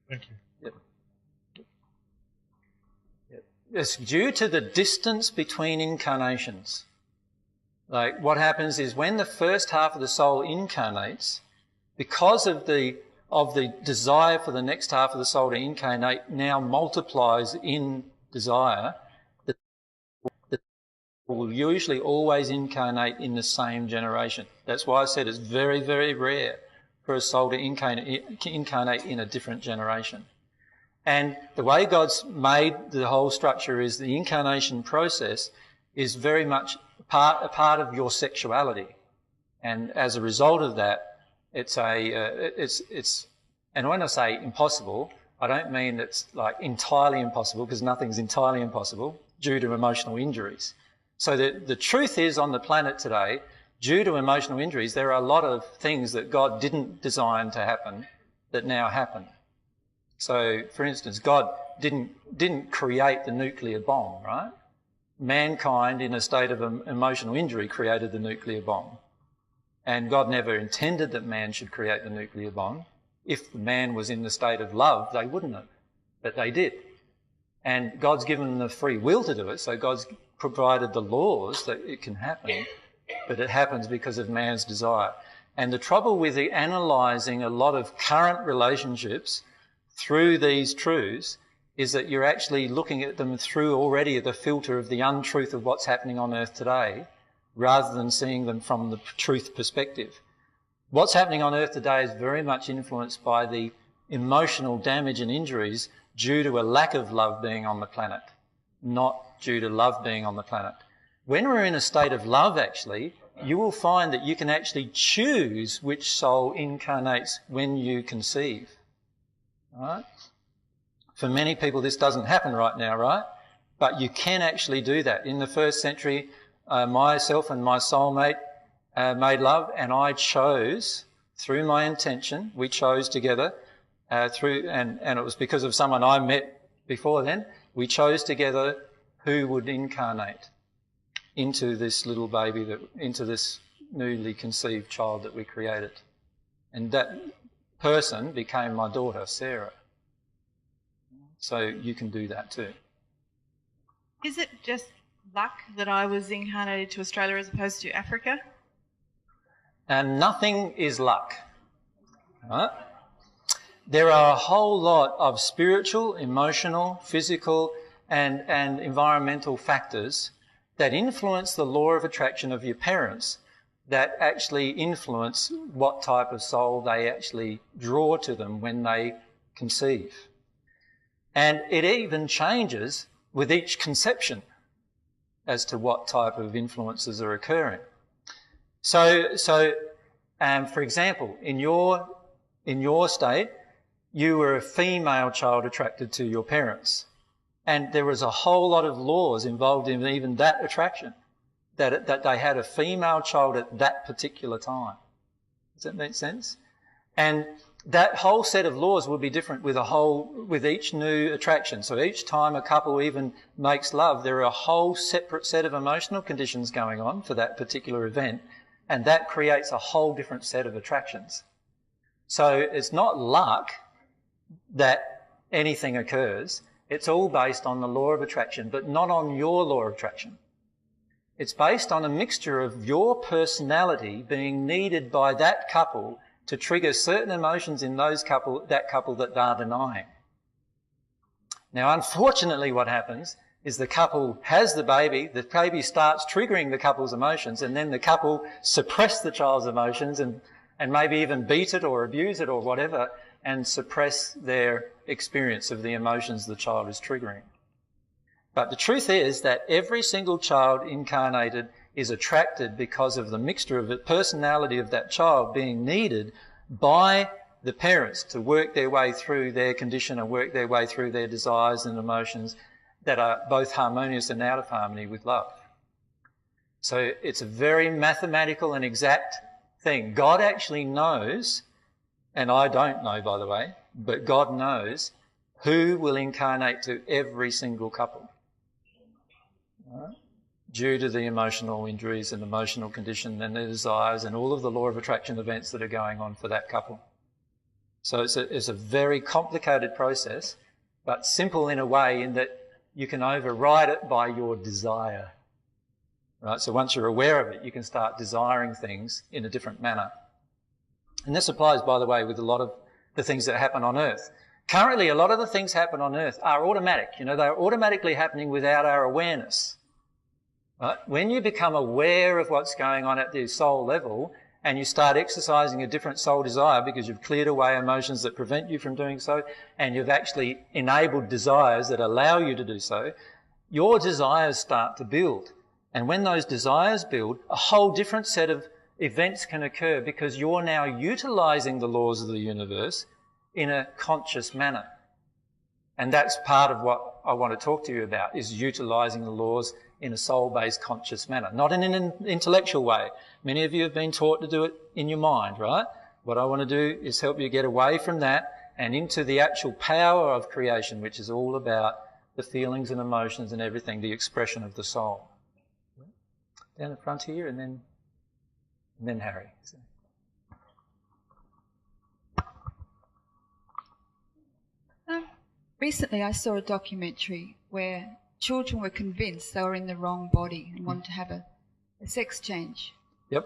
Thank you. Yep. Yep. It's due to the distance between incarnations. Like what happens is when the first half of the soul incarnates, because of the desire for the next half of the soul to incarnate now multiplies in desire, the will usually always incarnate in the same generation. That's why I said it's very, very rare for a soul to incarnate in a different generation. And the way God's made the whole structure is the incarnation process is very much a part of your sexuality. And as a result of that, it's and when I say impossible, I don't mean it's like entirely impossible, because nothing's entirely impossible due to emotional injuries. So the truth is, on the planet today, due to emotional injuries, there are a lot of things that God didn't design to happen that now happen. So, for instance, God didn't create the nuclear bomb, right? Mankind, in a state of emotional injury, created the nuclear bomb. And God never intended that man should create the nuclear bomb. If the man was in the state of love, they wouldn't have, but they did. And God's given them the free will to do it, so God's provided the laws that it can happen, but it happens because of man's desire. And the trouble with analysing a lot of current relationships through these truths is that you're actually looking at them through already the filter of the untruth of what's happening on earth today, rather than seeing them from the truth perspective. What's happening on earth today is very much influenced by the emotional damage and injuries due to a lack of love being on the planet, not due to love being on the planet. When we're in a state of love, actually, you will find that you can actually choose which soul incarnates when you conceive. Right? For many people, this doesn't happen right now, right? But you can actually do that. In the first century, myself and my soulmate made love, and I chose, through my intention, we chose together, and it was because of someone I met before then, we chose together who would incarnate into this little baby, into this newly conceived child that we created. And that person became my daughter, Sarah. So you can do that too. Is it just luck that I was incarnated to Australia as opposed to Africa? And nothing is luck. Right? There are a whole lot of spiritual, emotional, physical and environmental factors that influence the law of attraction of your parents, that actually influence what type of soul they actually draw to them when they conceive. And it even changes with each conception as to what type of influences are occurring. So for example, in your state, you were a female child attracted to your parents. And there was a whole lot of laws involved in even that attraction, that they had a female child at that particular time. Does that make sense? And that whole set of laws will be different with each new attraction. So each time a couple even makes love, there are a whole separate set of emotional conditions going on for that particular event, and that creates a whole different set of attractions. So it's not luck that anything occurs. It's all based on the law of attraction, but not on your law of attraction. It's based on a mixture of your personality being needed by that couple to trigger certain emotions in that couple that they're denying. Now, unfortunately, what happens is the couple has the baby starts triggering the couple's emotions, and then the couple suppress the child's emotions and maybe even beat it or abuse it or whatever, and suppress their experience of the emotions the child is triggering. But the truth is that every single child incarnated is attracted because of the mixture of the personality of that child being needed by the parents to work their way through their condition and work their way through their desires and emotions that are both harmonious and out of harmony with love. So it's a very mathematical and exact thing. God actually knows, and I don't know, by the way, but God knows who will incarnate to every single couple. Right? Due to the emotional injuries and emotional condition and their desires and all of the law of attraction events that are going on for that couple. So it's a very complicated process, but simple in a way in that you can override it by your desire. Right? So once you're aware of it, you can start desiring things in a different manner. And this applies, by the way, with a lot of the things that happen on earth. Currently, a lot of the things happen on earth are automatic. They're automatically happening without our awareness. Right? When you become aware of what's going on at the soul level and you start exercising a different soul desire because you've cleared away emotions that prevent you from doing so and you've actually enabled desires that allow you to do so, your desires start to build. And when those desires build, a whole different set of events can occur because you're now utilising the laws of the universe in a conscious manner. And that's part of what I want to talk to you about, is utilising the laws in a soul-based conscious manner, not in an intellectual way. Many of you have been taught to do it in your mind, right? What I want to do is help you get away from that and into the actual power of creation, which is all about the feelings and emotions and everything, the expression of the soul. Down the front here, and then Harry. Recently I saw a documentary where children were convinced they were in the wrong body and wanted to have a sex change. Yep.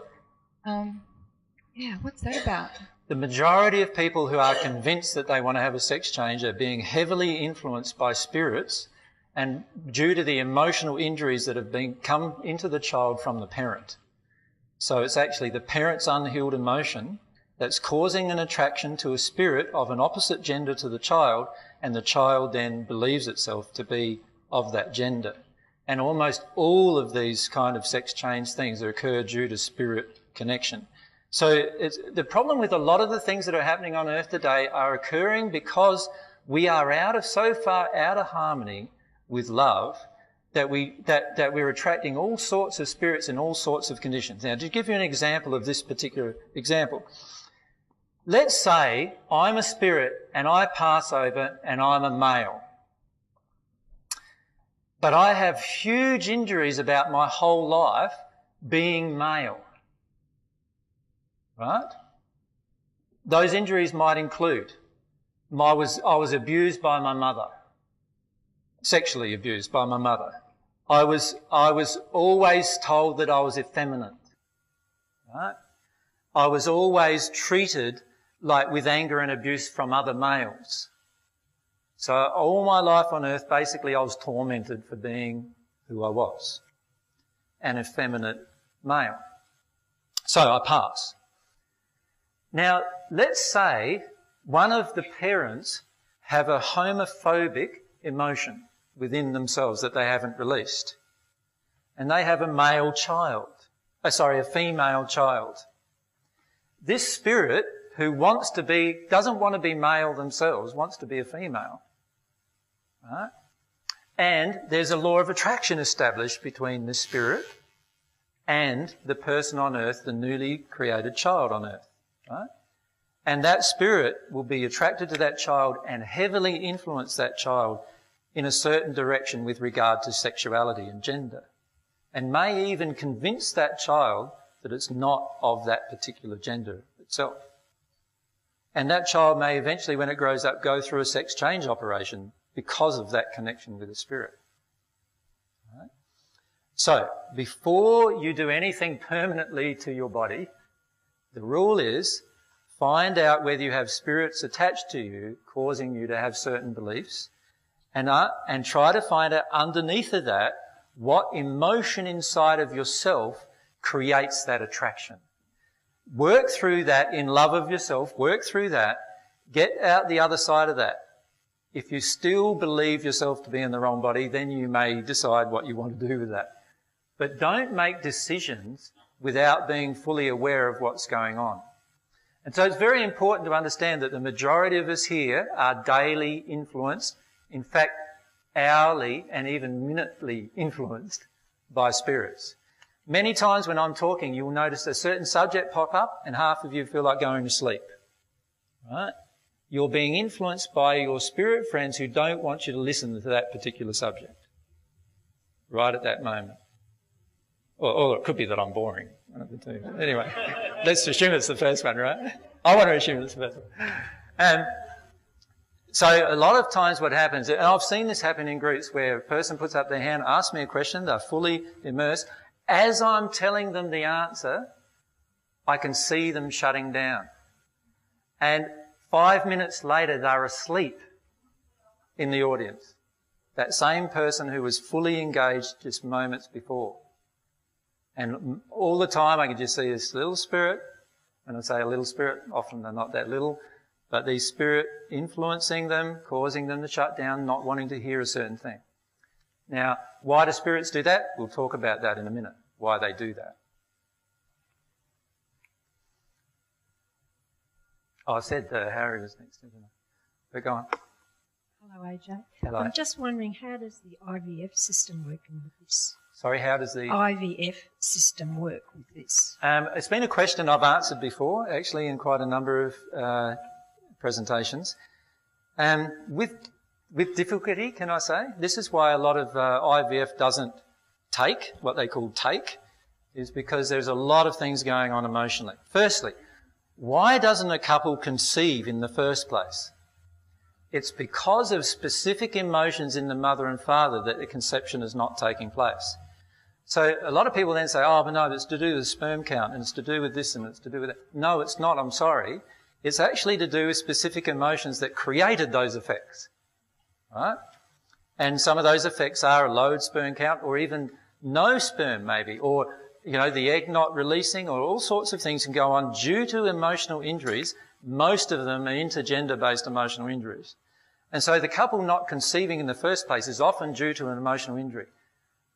What's that about? The majority of people who are convinced that they want to have a sex change are being heavily influenced by spirits and due to the emotional injuries that have come into the child from the parent. So it's actually the parent's unhealed emotion that's causing an attraction to a spirit of an opposite gender to the child, and the child then believes itself to be of that gender. And almost all of these kind of sex change things occur due to spirit connection. So the problem with a lot of the things that are happening on earth today are occurring because we are so far out of harmony with love that we're attracting all sorts of spirits in all sorts of conditions. Now, to give you an example of this particular example, let's say I'm a spirit and I pass over and I'm a male. But I have huge injuries about my whole life being male. Right? Those injuries might include I was abused by my mother. Sexually abused by my mother. I was always told that I was effeminate. Right? I was always treated like with anger and abuse from other males. So all my life on earth, basically I was tormented for being who I was, an effeminate male. So I pass. Now, let's say one of the parents have a homophobic emotion within themselves that they haven't released. And they have a female child. This spirit who doesn't want to be male themselves, wants to be a female. Right? And there's a law of attraction established between the spirit and the person on earth, the newly created child on earth. Right? And that spirit will be attracted to that child and heavily influence that child in a certain direction with regard to sexuality and gender, and may even convince that child that it's not of that particular gender itself. And that child may eventually, when it grows up, go through a sex change operation because of that connection with the spirit. Right? So, before you do anything permanently to your body, the rule is find out whether you have spirits attached to you causing you to have certain beliefs, and try to find out underneath of that what emotion inside of yourself creates that attraction. Work through that in love of yourself, work through that, get out the other side of that. If you still believe yourself to be in the wrong body, then you may decide what you want to do with that. But don't make decisions without being fully aware of what's going on. And so it's very important to understand that the majority of us here are daily influenced, in fact, hourly and even minutely influenced by spirits. Many times when I'm talking, you'll notice a certain subject pop up and half of you feel like going to sleep. Right? You're being influenced by your spirit friends who don't want you to listen to that particular subject right at that moment. Or it could be that I'm boring. One of the two. Anyway, let's assume it's the first one, right? I want to assume it's the first one. So a lot of times what happens, and I've seen this happen in groups where a person puts up their hand, asks me a question, they're fully immersed. As I'm telling them the answer, I can see them shutting down. And 5 minutes later, they're asleep in the audience. That same person who was fully engaged just moments before. And all the time I can just see this little spirit, and I say a little spirit, often they're not that little, but the spirit influencing them, causing them to shut down, not wanting to hear a certain thing. Now, why do spirits do that? We'll talk about that in a minute, why they do that. Oh, I said Harry was next, didn't I? But go on. Hello, AJ. Hello. I'm just wondering, how does the IVF system work with this? Sorry, how does the IVF system work with this? It's been a question I've answered before, actually, in quite a number of presentations. With difficulty, can I say? This is why a lot of IVF doesn't take, what they call take, is because there's a lot of things going on emotionally. Firstly, why doesn't a couple conceive in the first place? It's because of specific emotions in the mother and father that the conception is not taking place. So a lot of people then say, oh, but no, it's to do with sperm count, and it's to do with this, and it's to do with that. No, it's not, I'm sorry. It's actually to do with specific emotions that created those effects, right? And some of those effects are a low sperm count, or even no sperm maybe, or, you know, the egg not releasing, or all sorts of things can go on due to emotional injuries. Most of them are intergender-based emotional injuries. And so the couple not conceiving in the first place is often due to an emotional injury.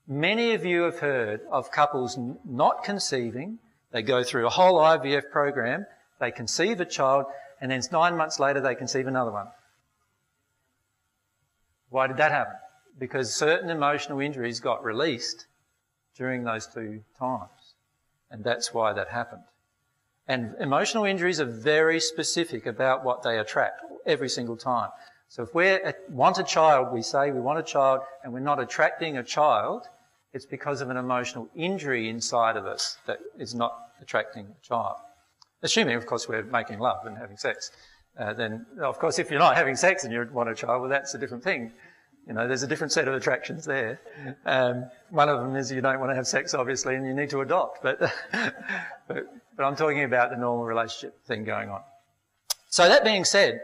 Many of you have heard of couples not conceiving. They go through a whole IVF program, they conceive a child, and then 9 months later they conceive another one. Why did that happen? Because certain emotional injuries got released during those 2 times. And that's why that happened. And emotional injuries are very specific about what they attract every single time. So if we want a child, we say we want a child, and we're not attracting a child, it's because of an emotional injury inside of us that is not attracting a child. Assuming, of course, we're making love and having sex. Then, of course, if you're not having sex and you want a child, well, that's a different thing. You know, there's a different set of attractions there. One of them is you don't want to have sex, obviously, and you need to adopt. But I'm talking about the normal relationship thing going on. So that being said,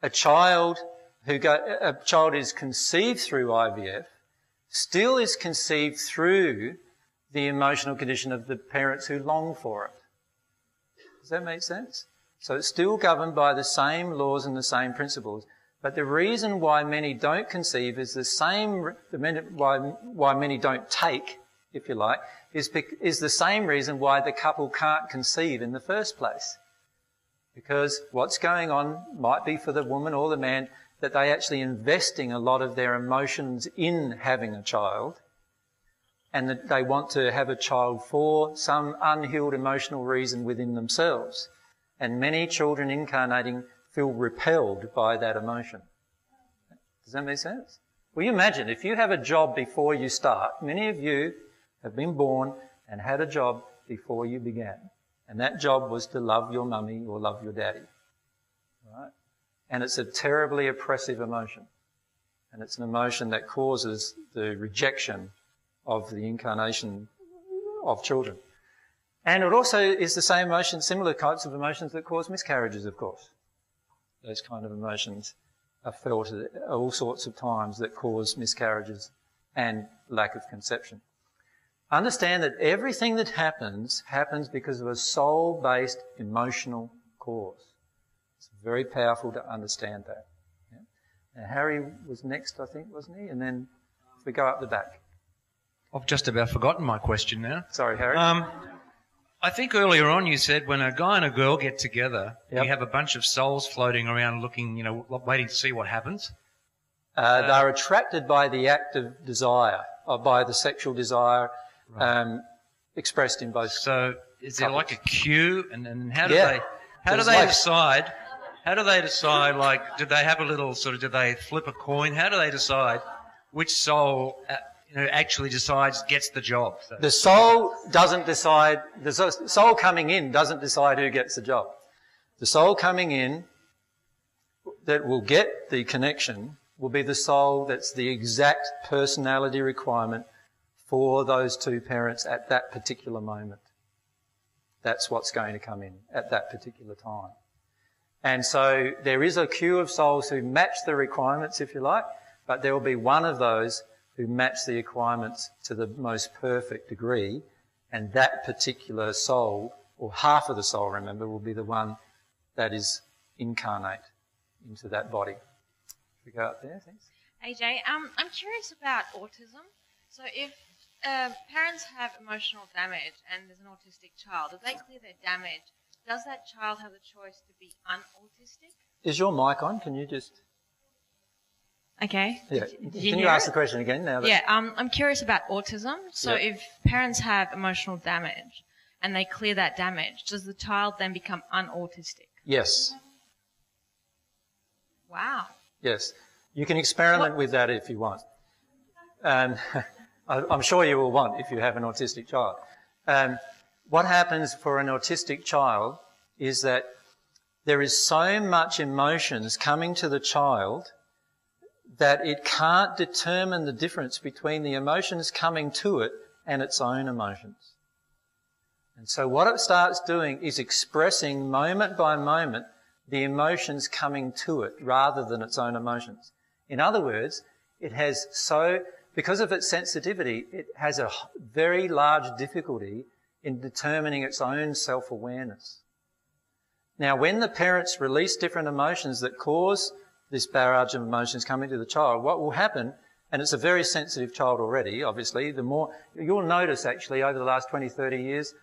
a child is conceived through IVF still is conceived through the emotional condition of the parents who long for it. Does that make sense? So it's still governed by the same laws and the same principles. But the reason why many don't conceive is the same, why many don't take, if you like, is the same reason why the couple can't conceive in the first place. Because what's going on might be for the woman or the man that they're actually investing a lot of their emotions in having a child, and that they want to have a child for some unhealed emotional reason within themselves. And many children incarnating feel repelled by that emotion. Does that make sense? Well, you imagine if you have a job before you start, many of you have been born and had a job before you began. And that job was to love your mummy or love your daddy. Right? And it's a terribly oppressive emotion. And it's an emotion that causes the rejection of the incarnation of children. And it also is the same emotion, similar types of emotions that cause miscarriages, of course. Those kind of emotions are felt at all sorts of times that cause miscarriages and lack of conception. Understand that everything that happens because of a soul-based emotional cause. It's very powerful to understand that. Yeah? Now, Harry was next, I think, wasn't he? And then if we go up the back. I've just about forgotten my question now. Sorry, Harry. I think earlier on you said when a guy and a girl get together, Yep. you have a bunch of souls floating around looking, waiting to see what happens. They're attracted by the act of desire, or by the sexual desire expressed in both. So is there couples. like a queue, and how do Yeah. they decide? How do they decide? Like, do they have a little do they flip a coin? How do they decide which soul actually decides gets the job? So, The soul doesn't decide, the soul coming in doesn't decide who gets the job. The soul coming in that will get the connection will be the soul that's the exact personality requirement for those two parents at that particular moment. That's what's going to come in at that particular time. And so there is a queue of souls who match the requirements, if you like, but there will be one of those who match the requirements to the most perfect degree, and that particular soul, or half of the soul, remember, will be the one that is incarnate into that body. Should we go up there? Thanks. AJ, I'm curious about autism. So if parents have emotional damage and there's an autistic child, if they clear their damage, does that child have the choice to be unautistic? Is your mic on? Can you just... Okay. Yeah. Can you ask the question again now? Yeah, I'm curious about autism. So if parents have emotional damage and they clear that damage, does the child then become unautistic? Yes. Wow. Yes. You can experiment with that if you want. I'm sure you will want if you have an autistic child. What happens for an autistic child is that there is so much emotions coming to the child that it can't determine the difference between the emotions coming to it and its own emotions. And so what it starts doing is expressing moment by moment the emotions coming to it rather than its own emotions. In other words, because of its sensitivity, it has a very large difficulty in determining its own self-awareness. Now, when the parents release different emotions that cause this barrage of emotions coming to the child, what will happen, and it's a very sensitive child already, obviously, the more, you'll notice actually over the last 20, 30 years,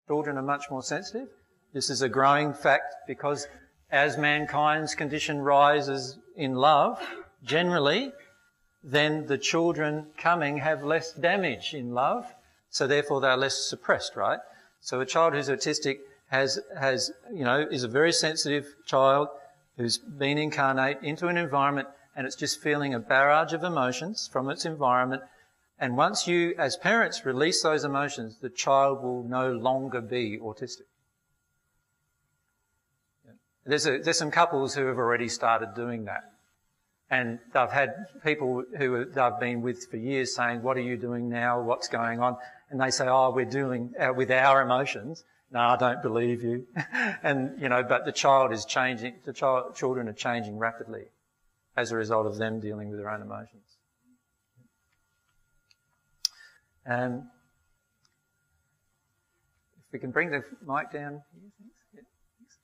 children are much more sensitive. This is a growing fact because as mankind's condition rises in love, generally, then the children coming have less damage in love, so therefore they're less suppressed, right? So a child who's autistic is a very sensitive child who's been incarnate into an environment and it's just feeling a barrage of emotions from its environment. And once you, as parents, release those emotions, the child will no longer be autistic. There's some couples who have already started doing that. And they've had people who they've been with for years saying, what are you doing now? What's going on? And they say, oh, we're dealing with our emotions. No, I don't believe you. And, but the child is changing, children are changing rapidly as a result of them dealing with their own emotions. If we can bring the mic down here, thanks.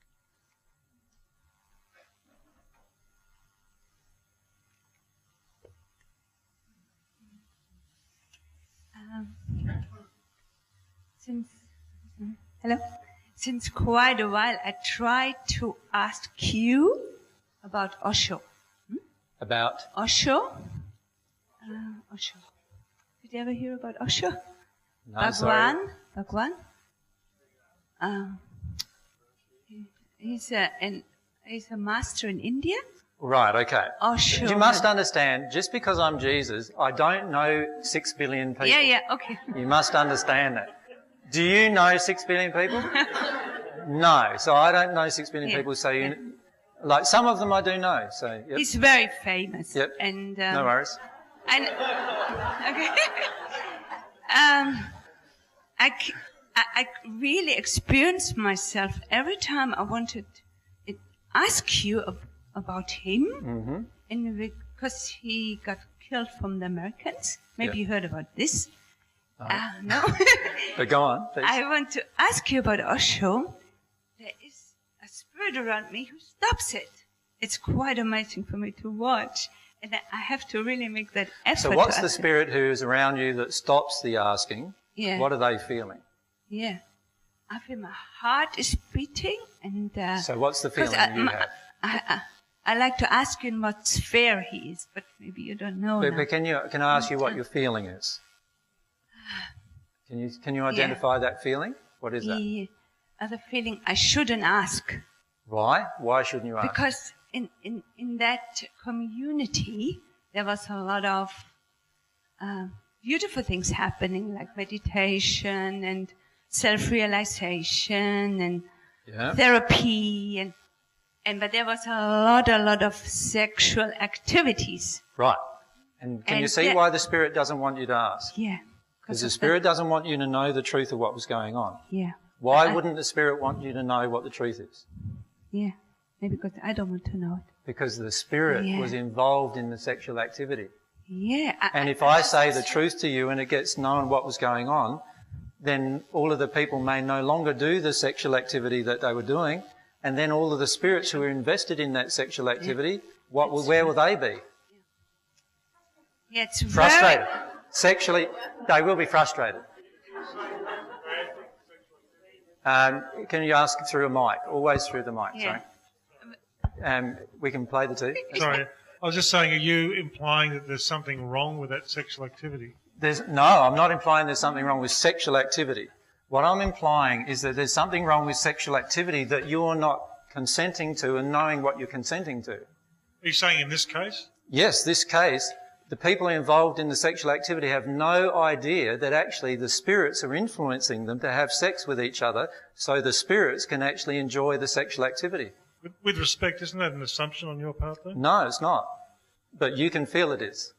Yeah, thanks. Since quite a while, I tried to ask you about Osho. About? Osho. Osho. Did you ever hear about Osho? No, sorry. Bhagwan. He's a master in India. Right, okay. Osho. You must understand, just because I'm Jesus, I don't know 6 billion people. Yeah, okay. You must understand that. Do you know 6 billion people? No, so I don't know 6 billion people, so like some of them I do know. So yep. He's very famous. Yep. And no worries. And okay. I really experienced myself every time I wanted to ask you about him, and because he got killed from the Americans. Maybe you heard about this. No. But go on, please. I want to ask you about Osho. There is a spirit around me who stops it. It's quite amazing for me to watch. And I have to really make that effort. So what's the spirit who's around you that stops the asking? Yeah. What are they feeling? Yeah. I feel my heart is beating. And so what's the feeling you have? I like to ask you in what sphere he is, but maybe you don't know. But can I ask you what your feeling is? Can you identify that feeling? What is that? Yeah. The feeling I shouldn't ask. Why? Why shouldn't you ask? Because in that community, there was a lot of beautiful things happening, like meditation and self-realization and therapy. But there was a lot of sexual activities. Right. And can you see that- why the Spirit doesn't want you to ask? Yeah. Because the Spirit doesn't want you to know the truth of what was going on. Yeah. Why wouldn't the Spirit want you to know what the truth is? Yeah. Maybe because I don't want to know it. Because the Spirit Yeah. was involved in the sexual activity. Yeah. And if I say the truth to you and it gets known what was going on, then all of the people may no longer do the sexual activity that they were doing, and then all of the spirits who are invested in that sexual activity, where will they be? Yeah, it's Frustrated. Sexually, they will be frustrated. Can you ask through a mic? Always through the mic, Yeah. sorry. We can play the two. Sorry, I was just saying, are you implying that there's something wrong with that sexual activity? No, I'm not implying there's something wrong with sexual activity. What I'm implying is that there's something wrong with sexual activity that you're not consenting to and knowing what you're consenting to. Are you saying in this case? Yes, this case, the people involved in the sexual activity have no idea that actually the spirits are influencing them to have sex with each other, so the spirits can actually enjoy the sexual activity. With respect, isn't that an assumption on your part, though? No, it's not. But you can feel it is.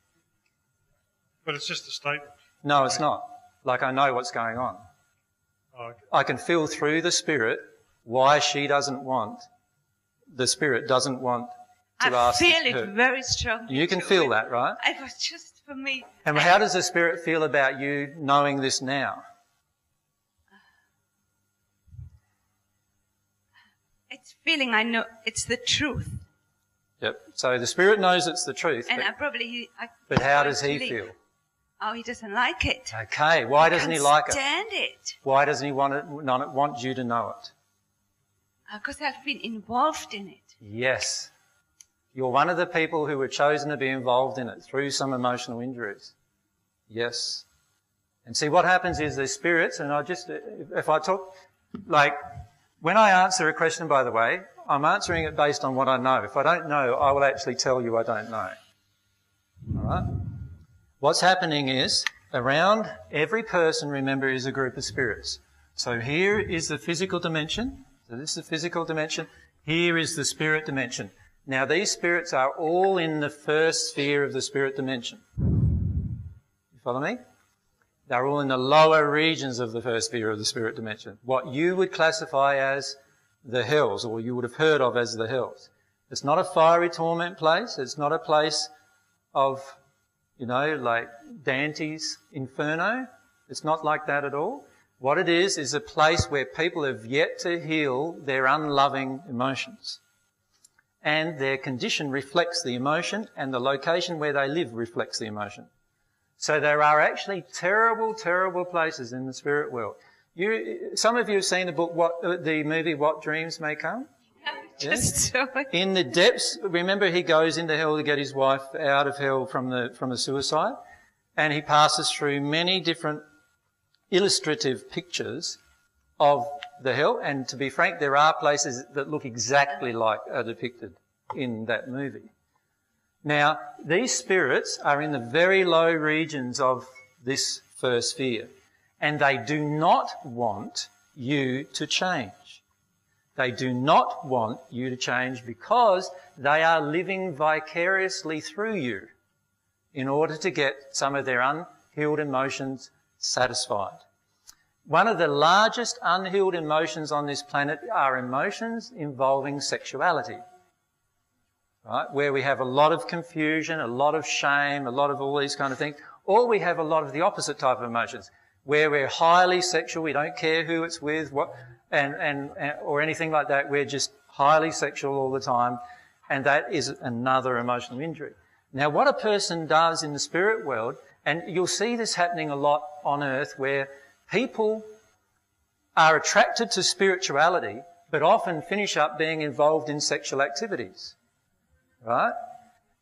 But it's just a statement. No, it's not. Like, I know what's going on. Oh, okay. I can feel through the spirit why she doesn't want, the spirit doesn't want to I ask feel it her. very strongly. You can too. feel that, right? It was just for me. And how does the spirit feel about you knowing this now? It's feeling I know it's the truth. Yep. So the spirit knows it's the truth. And I But how does he leave. feel? Oh, he doesn't like it. Okay. Why doesn't he like it? Stand it. Why doesn't he want you to know it? Because I've been involved in it. Yes. You're one of the people who were chosen to be involved in it through some emotional injuries. Yes. And see, what happens is the spirits, and if I talk, like, when I answer a question, by the way, I'm answering it based on what I know. If I don't know, I will actually tell you I don't know. All right? What's happening is, around every person, remember, is a group of spirits. So here is the physical dimension. So this is the physical dimension. Here is the spirit dimension. Now, these spirits are all in the first sphere of the spirit dimension. You follow me? They're all in the lower regions of the first sphere of the spirit dimension. What you would classify as the hells, or you would have heard of as the hells. It's not a fiery torment place. It's not a place of, like Dante's Inferno. It's not like that at all. What it is a place where people have yet to heal their unloving emotions. And their condition reflects the emotion, and the location where they live reflects the emotion. So there are actually terrible, terrible places in the spirit world. Some of you have seen the movie What Dreams May Come? Just so In the depths, remember he goes into hell to get his wife out of hell from the suicide, and he passes through many different illustrative pictures of the hell, and to be frank, there are places that look exactly like are depicted in that movie. Now, these spirits are in the very low regions of this first sphere, and they do not want you to change. They do not want you to change because they are living vicariously through you in order to get some of their unhealed emotions satisfied. One of the largest unhealed emotions on this planet are emotions involving sexuality, right? Where we have a lot of confusion, a lot of shame, a lot of all these kind of things. Or we have a lot of the opposite type of emotions, where we're highly sexual, we don't care who it's with, or anything like that. We're just highly sexual all the time, and that is another emotional injury. Now, what a person does in the spirit world, and you'll see this happening a lot on earth, where people are attracted to spirituality, but often finish up being involved in sexual activities. Right?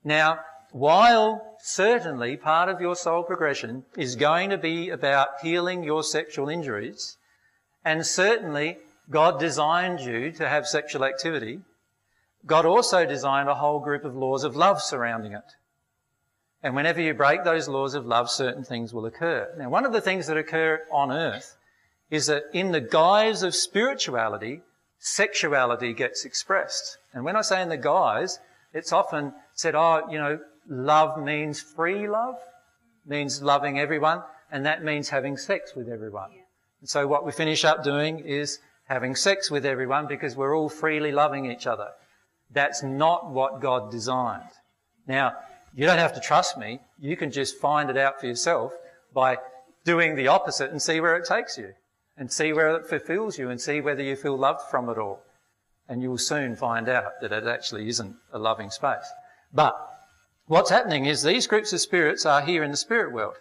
Now, while certainly part of your soul progression is going to be about healing your sexual injuries, and certainly God designed you to have sexual activity, God also designed a whole group of laws of love surrounding it. And whenever you break those laws of love, certain things will occur. Now, one of the things that occur on earth is that in the guise of spirituality, sexuality gets expressed. And when I say in the guys, it's often said, love means free love, means loving everyone, and that means having sex with everyone. Yeah. And so what we finish up doing is having sex with everyone because we're all freely loving each other. That's not what God designed. Now, you don't have to trust me. You can just find it out for yourself by doing the opposite and see where it takes you, and see where it fulfills you, and see whether you feel loved from it all. And you will soon find out that it actually isn't a loving space. But what's happening is these groups of spirits are here in the spirit world.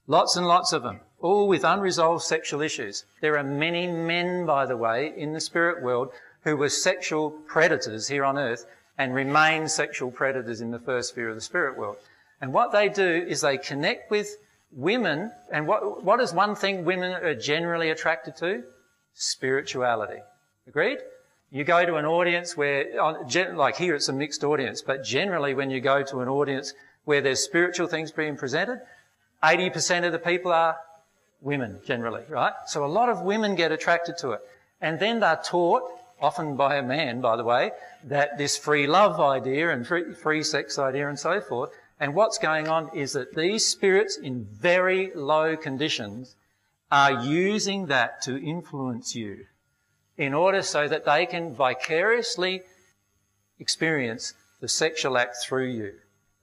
Lots and lots of them, all with unresolved sexual issues. There are many men, by the way, in the spirit world who were sexual predators here on earth and remain sexual predators in the first sphere of the spirit world. And what they do is they connect with women. And what is one thing women are generally attracted to? Spirituality. Agreed? You go to an audience where, like here it's a mixed audience, but generally when you go to an audience where there's spiritual things being presented, 80% of the people are women generally, right? So a lot of women get attracted to it. And then they're taught, often by a man, by the way, that this free love idea and free sex idea and so forth. And what's going on is that these spirits in very low conditions are using that to influence you in order so that they can vicariously experience the sexual act through you.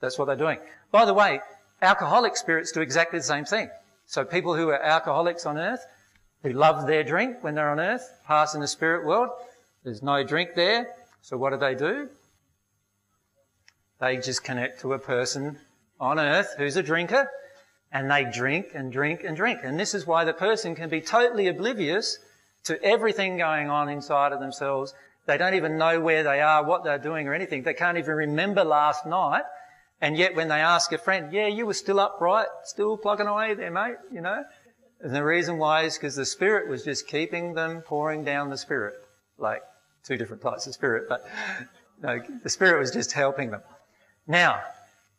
That's what they're doing. By the way, alcoholic spirits do exactly the same thing. So people who are alcoholics on earth, who love their drink when they're on earth, pass in the spirit world. There's no drink there. So what do? They just connect to a person on earth who's a drinker, and they drink and drink and drink. And this is why the person can be totally oblivious to everything going on inside of themselves. They don't even know where they are, what they're doing or anything. They can't even remember last night. And yet when they ask a friend, yeah, you were still upright, still plugging away there, mate, you know. And the reason why is because the Spirit was just keeping them pouring down the Spirit. Like two different types of Spirit, but no, the Spirit was just helping them. Now,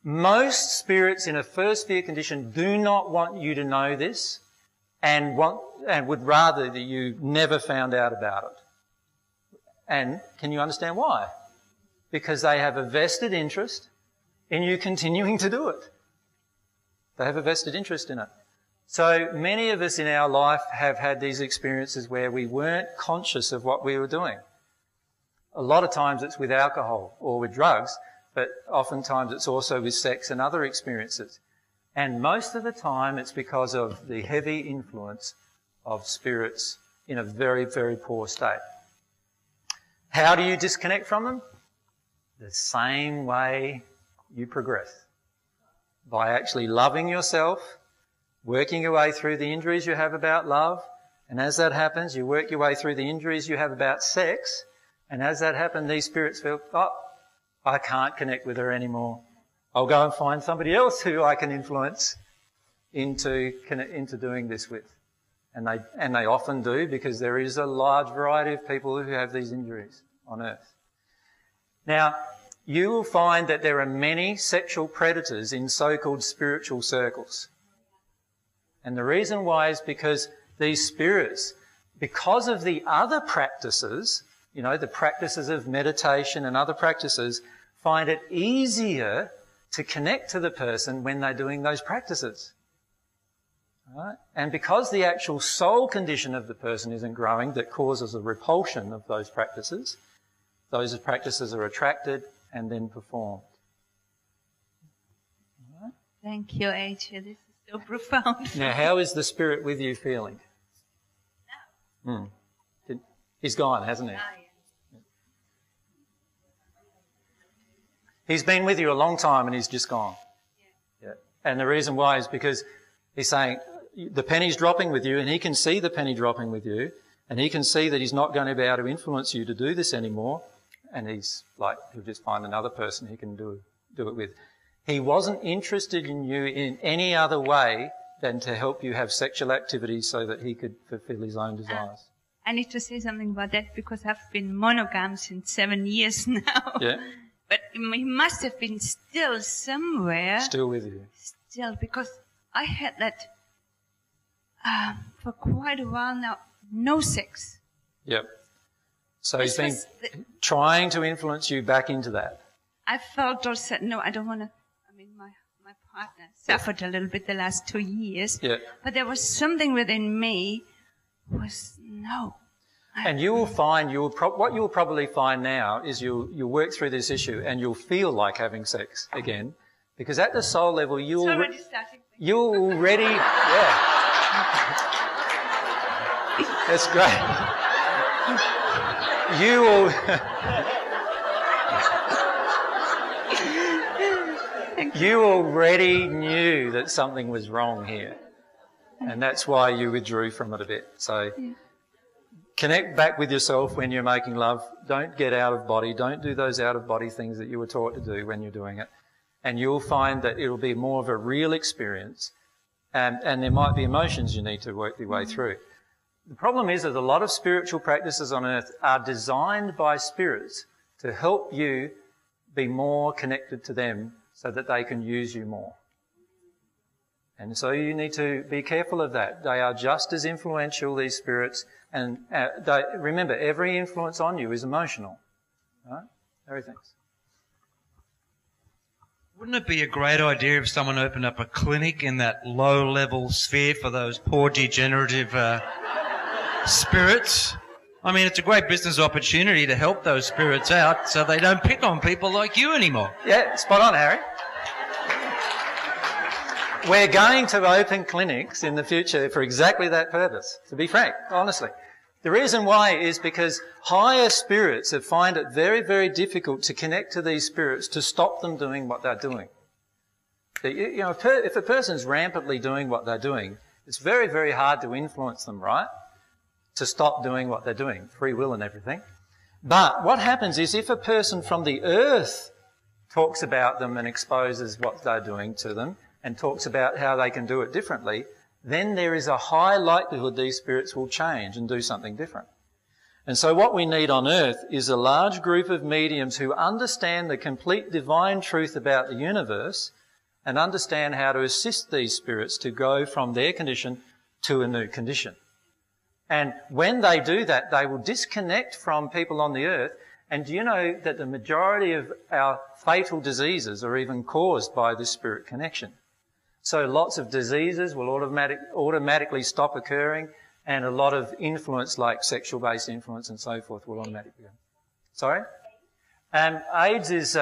most spirits in a first sphere condition do not want you to know this and would rather that you never found out about it. And can you understand why? Because they have a vested interest in you continuing to do it. They have a vested interest in it. So many of us in our life have had these experiences where we weren't conscious of what we were doing. A lot of times it's with alcohol or with drugs, but oftentimes it's also with sex and other experiences. And most of the time it's because of the heavy influence of spirits in a very, very poor state. How do you disconnect from them? The same way you progress. By actually loving yourself, working your way through the injuries you have about love, and as that happens, you work your way through the injuries you have about sex, and as that happens, these spirits feel, I can't connect with her anymore. I'll go and find somebody else who I can influence into doing this with. And they often do, because there is a large variety of people who have these injuries on earth. Now, you will find that there are many sexual predators in so-called spiritual circles. And the reason why is because these spirits, because of the other practices, you know, the practices of meditation and other practices, find it easier to connect to the person when they're doing those practices. Right? And because the actual soul condition of the person isn't growing, that causes a repulsion of those practices are attracted and then performed. Right? Thank you, AJ. This is so profound. Now, how is the Spirit with you feeling? No. He's gone, hasn't he? Yeah. He's been with you a long time and he's just gone. Yeah. And the reason why is because he's saying the penny's dropping with you, and he can see the penny dropping with you, and he can see that he's not going to be able to influence you to do this anymore. And he's like, he'll just find another person he can do it with. He wasn't interested in you in any other way than to help you have sexual activity so that he could fulfill his own desires. I need to say something about that because I've been monogam since 7 years now. Yeah. But he must have been still somewhere. Still with you. Still, because I had that for quite a while now, no sex. Yep. So he's been trying to influence you back into that. I felt or said, no, I don't want to. I mean, my partner suffered a little bit the last 2 years. Yeah. But there was something within me was no. And you will find, what you will probably find now is you'll work through this issue and you'll feel like having sex again, because at the soul level you'll already, yeah. That's great. You will, you already knew that something was wrong here, and that's why you withdrew from it a bit. So. Connect back with yourself when you're making love. Don't get out of body. Don't do those out of body things that you were taught to do when you're doing it. And you'll find that it'll be more of a real experience, and there might be emotions you need to work your way through. The problem is that a lot of spiritual practices on earth are designed by spirits to help you be more connected to them so that they can use you more. And so you need to be careful of that. They are just as influential, these spirits, and remember, every influence on you is emotional. Right? Everything's. Wouldn't it be a great idea if someone opened up a clinic in that low-level sphere for those poor degenerative spirits? I mean, it's a great business opportunity to help those spirits out so they don't pick on people like you anymore. Yeah, spot on, Harry. We're going to open clinics in the future for exactly that purpose, to be frank, honestly. The reason why is because higher spirits have find it very, very difficult to connect to these spirits to stop them doing what they're doing. You know, if a person's rampantly doing what they're doing, it's very, very hard to influence them, right? To stop doing what they're doing, free will and everything. But what happens is if a person from the earth talks about them and exposes what they're doing to them, and talks about how they can do it differently, then there is a high likelihood these spirits will change and do something different. And so what we need on earth is a large group of mediums who understand the complete divine truth about the universe and understand how to assist these spirits to go from their condition to a new condition. And when they do that, they will disconnect from people on the earth. And do you know that the majority of our fatal diseases are even caused by this spirit connection? So lots of diseases will automatically stop occurring, and a lot of influence, like sexual-based influence and so forth, will automatically go. Sorry? AIDS is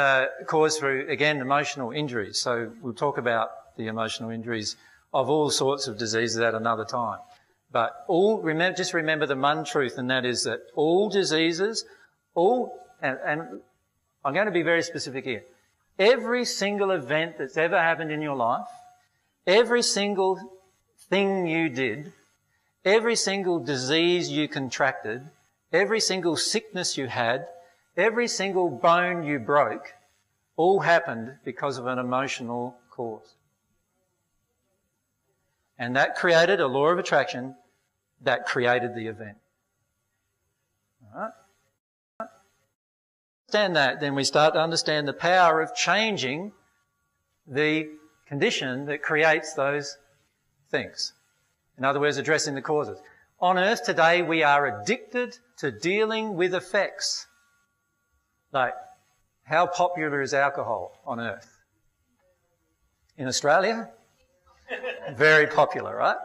caused through, again, emotional injuries. So we'll talk about the emotional injuries of all sorts of diseases at another time. But just remember the one truth, and that is that all diseases, and I'm going to be very specific here, every single event that's ever happened in your life, every single thing you did, every single disease you contracted, every single sickness you had, every single bone you broke, all happened because of an emotional cause. And that created a law of attraction that created the event. All right? Understand that, then we start to understand the power of changing the condition that creates those things. In other words, addressing the causes. On earth today, we are addicted to dealing with effects. Like, how popular is alcohol on earth? In Australia? Very popular, right?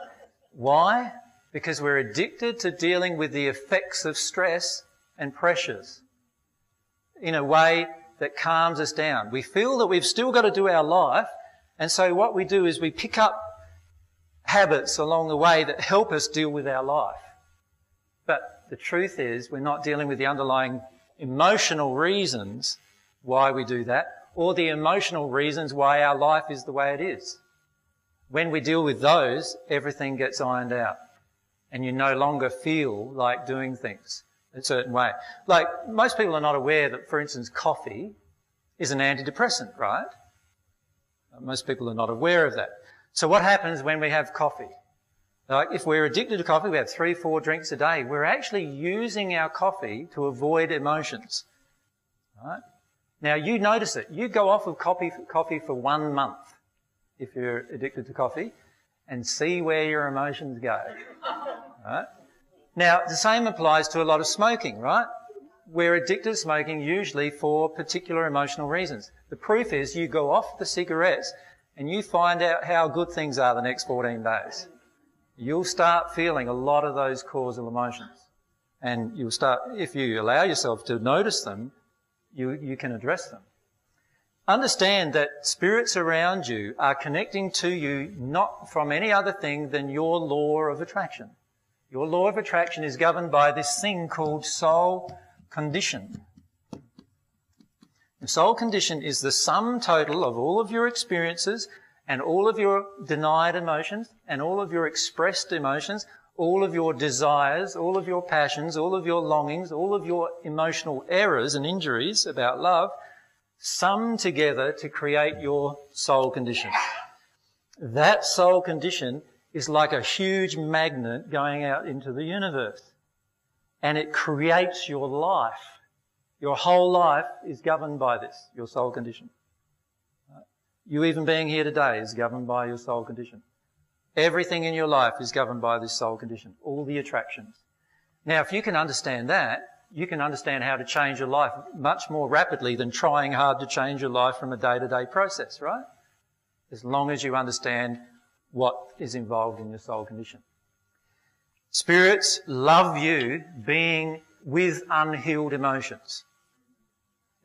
Why? Because we're addicted to dealing with the effects of stress and pressures in a way that calms us down. We feel that we've still got to do our life, and so what we do is we pick up habits along the way that help us deal with our life. But the truth is we're not dealing with the underlying emotional reasons why we do that, or the emotional reasons why our life is the way it is. When we deal with those, everything gets ironed out, and you no longer feel like doing things a certain way. Like, most people are not aware that, for instance, coffee is an antidepressant, right? Most people are not aware of that. So what happens when we have coffee? Like, if we're addicted to coffee, we have 3-4 drinks a day. We're actually using our coffee to avoid emotions. Right? Now, you notice it. You go off of coffee for 1 month if you're addicted to coffee, and see where your emotions go. Right? Now, the same applies to a lot of smoking, right? we're addicted to smoking usually for particular emotional reasons. The proof is you go off the cigarettes and you find out how good things are the next 14 days. You'll start feeling a lot of those causal emotions. And you'll start, if you allow yourself to notice them, you can address them. Understand that spirits around you are connecting to you not from any other thing than your law of attraction. Your law of attraction is governed by this thing called soul condition. The soul condition is the sum total of all of your experiences and all of your denied emotions and all of your expressed emotions, all of your desires, all of your passions, all of your longings, all of your emotional errors and injuries about love, sum together to create your soul condition. That soul condition is like a huge magnet going out into the universe. And it creates your life. Your whole life is governed by this, your soul condition. You even being here today is governed by your soul condition. Everything in your life is governed by this soul condition, all the attractions. Now, if you can understand that, you can understand how to change your life much more rapidly than trying hard to change your life from a day-to-day process, right? As long as you understand what is involved in your soul condition. Spirits love you being with unhealed emotions.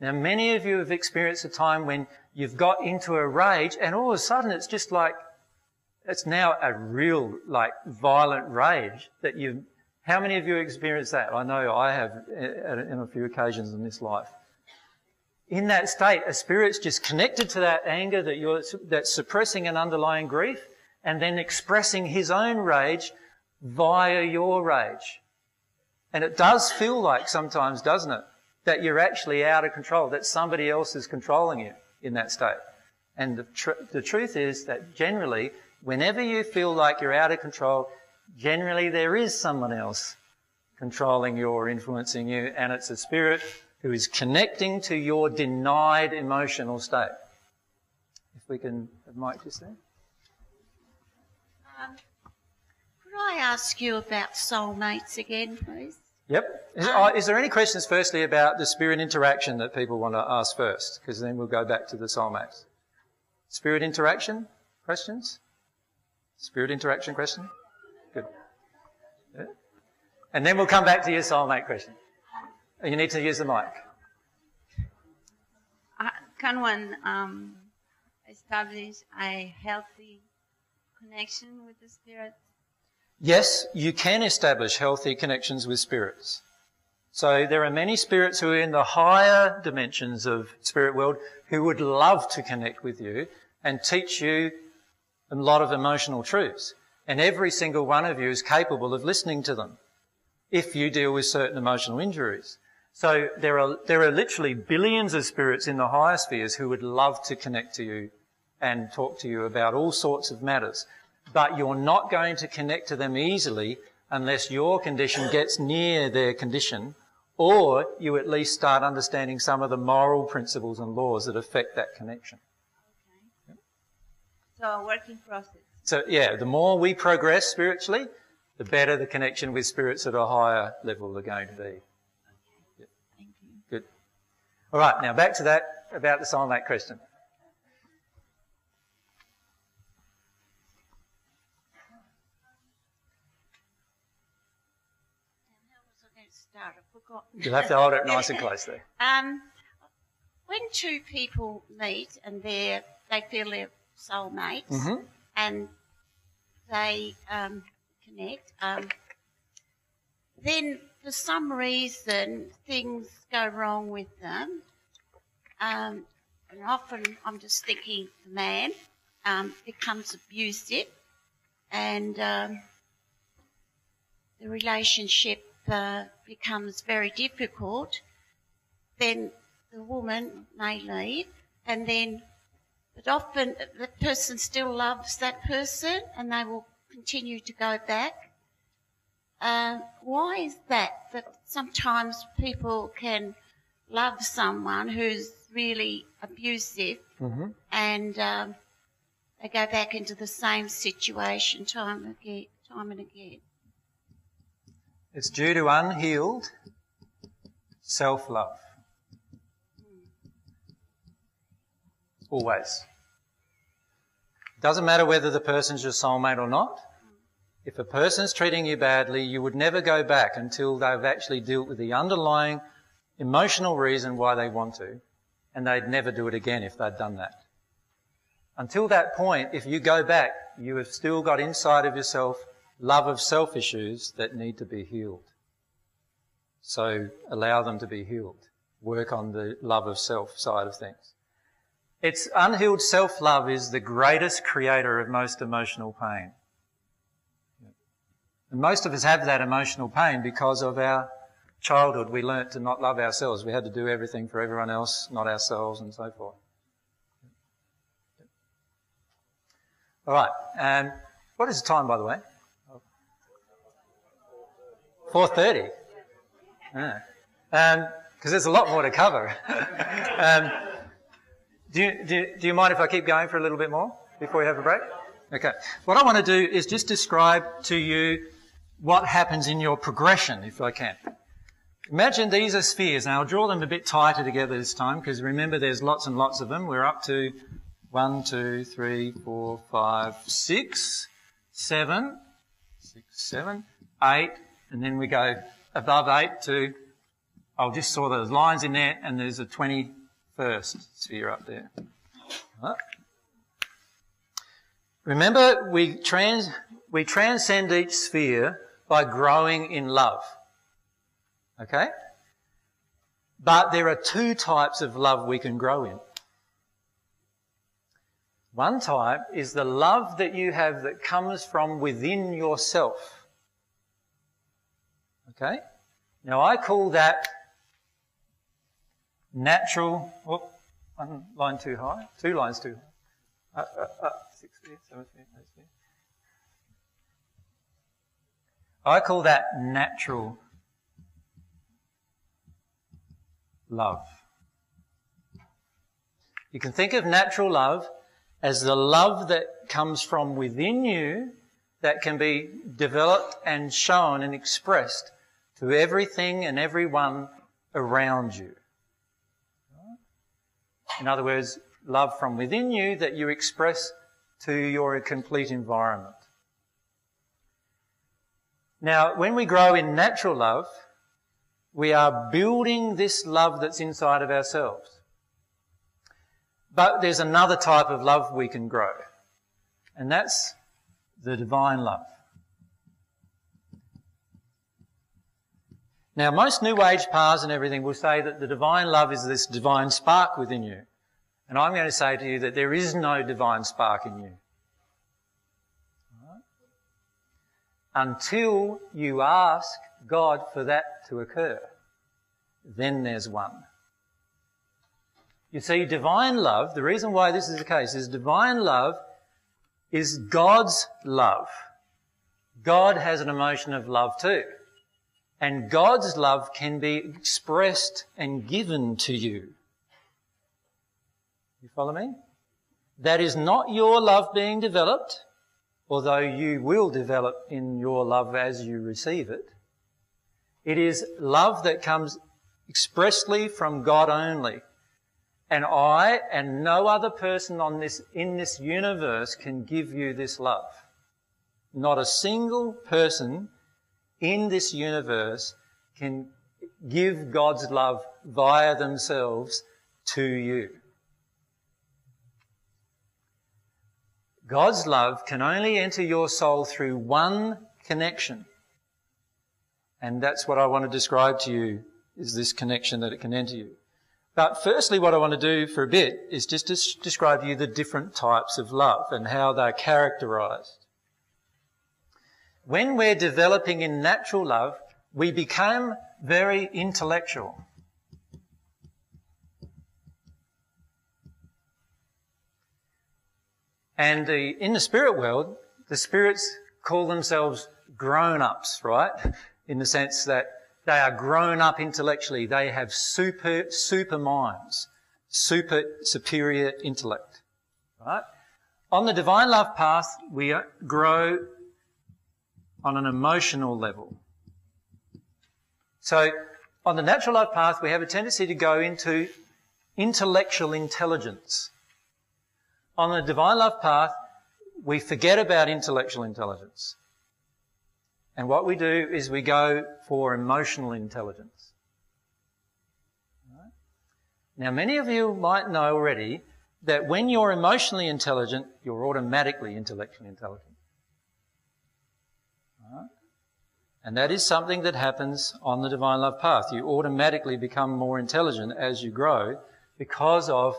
Now, many of you have experienced a time when you've got into a rage and all of a sudden it's just like, it's now a real, like, violent rage that you... How many of you experienced that? I know I have in a few occasions in this life. In that state, a spirit's just connected to that anger that's suppressing an underlying grief and then expressing his own rage via your rage. And it does feel like sometimes, doesn't it, that you're actually out of control, that somebody else is controlling you in that state. And the truth is that generally, whenever you feel like you're out of control, generally there is someone else controlling you or influencing you, and it's a spirit who is connecting to your denied emotional state. If we can have Mike just there. Could I ask you about soulmates again, please? Yep. Is there any questions firstly about the spirit interaction that people want to ask first? Because then we'll go back to the soulmates. Spirit interaction questions? Spirit interaction question? Good. Yeah. And then we'll come back to your soulmate question. You need to use the mic. Can one establish a healthy connection with the spirit? Yes, you can establish healthy connections with spirits. So there are many spirits who are in the higher dimensions of spirit world who would love to connect with you and teach you a lot of emotional truths. And every single one of you is capable of listening to them if you deal with certain emotional injuries. So there are literally billions of spirits in the higher spheres who would love to connect to you and talk to you about all sorts of matters. But you're not going to connect to them easily unless your condition gets near their condition, or you at least start understanding some of the moral principles and laws that affect that connection. Okay. So a working process. So yeah, the more we progress spiritually, the better the connection with spirits at a higher level are going to be. Okay. Yep. Thank you. Good. All right, now back to that about the soulmate question. I forgot. You'll have to hold it nice and close there. When two people meet and they feel they're soulmates and they connect, then for some reason things go wrong with them, and often I'm just thinking the man becomes abusive and the relationship becomes very difficult, then the woman may leave, but often the person still loves that person and they will continue to go back. Why is that sometimes people can love someone who's really abusive and they go back into the same situation time and again? It's due to unhealed self-love. Always. Doesn't matter whether the person's your soulmate or not. If a person's treating you badly, you would never go back until they've actually dealt with the underlying emotional reason why they want to, and they'd never do it again if they'd done that. Until that point, if you go back, you have still got inside of yourself love of self issues that need to be healed. So allow them to be healed. Work on the love of self side of things. It's unhealed self-love is the greatest creator of most emotional pain. And most of us have that emotional pain because of our childhood. We learnt to not love ourselves. We had to do everything for everyone else, not ourselves, and so forth. All right. What is the time, by the way? 4:30. Because there's a lot more to cover. Do you mind if I keep going for a little bit more before we have a break? Okay. What I want to do is just describe to you what happens in your progression, if I can. Imagine these are spheres. Now, I'll draw them a bit tighter together this time because remember there's lots and lots of them. We're up to 1, 2, 3, 4, 5, 6, 7, 8, and then we go above 8 to, I'll just saw those lines in there, and there's a 21st sphere up there. Right. Remember, we transcend each sphere by growing in love. Okay? But there are two types of love we can grow in. One type is the love that you have that comes from within yourself. Okay? Now I call that natural... Oh, one line too high. 2 lines too high. 6 sphere, 7 sphere, 8 sphere. I call that natural love. You can think of natural love as the love that comes from within you that can be developed and shown and expressed to everything and everyone around you. In other words, love from within you that you express to your complete environment. Now, when we grow in natural love, we are building this love that's inside of ourselves. But there's another type of love we can grow, and that's the divine love. Now, most New Age paths and everything will say that the divine love is this divine spark within you. And I'm going to say to you that there is no divine spark in you. Right? Until you ask God for that to occur, then there's one. You see, divine love, the reason why this is the case is divine love is God's love. God has an emotion of love too. And God's love can be expressed and given to you. You follow me? That is not your love being developed, although you will develop in your love as you receive it. It is love that comes expressly from God only. And I and no other person in this universe can give you this love. Not a single person in this universe can give God's love via themselves to you. God's love can only enter your soul through one connection. And that's what I want to describe to you, is this connection that it can enter you. But firstly, what I want to do for a bit is just to describe to you the different types of love and how they're characterised. When we're developing in natural love, we become very intellectual. And in the spirit world, the spirits call themselves grown-ups, right? In the sense that they are grown up intellectually. They have super minds, superior intellect, right? On the divine love path, we grow on an emotional level. So On the natural life path, we have a tendency to go into intellectual intelligence. On the divine life path, we forget about intellectual intelligence. And what we do is we go for emotional intelligence. Right? Now, many of you might know already that when you're emotionally intelligent, you're automatically intellectually intelligent. Right? And that is something that happens on the divine love path. You automatically become more intelligent as you grow because of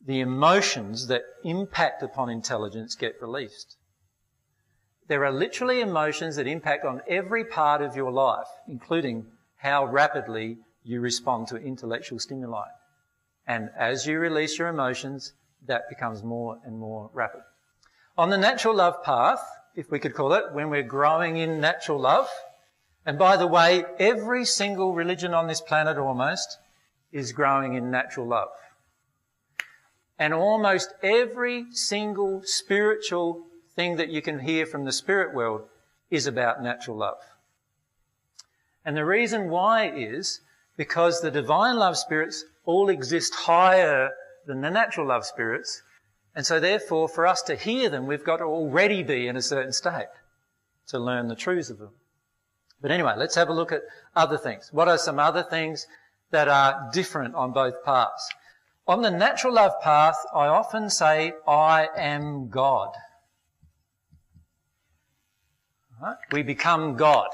the emotions that impact upon intelligence get released. There are literally emotions that impact on every part of your life, including how rapidly you respond to intellectual stimuli. And as you release your emotions, that becomes more and more rapid. On the natural love path, if we could call it, when we're growing in natural love, and by the way, every single religion on this planet almost is growing in natural love. And almost every single spiritual thing that you can hear from the spirit world is about natural love. And the reason why is because the divine love spirits all exist higher than the natural love spirits, and so therefore for us to hear them we've got to already be in a certain state to learn the truths of them. But anyway, let's have a look at other things. What are some other things that are different on both paths? On the natural love path, I often say, I am God. Right? We become God.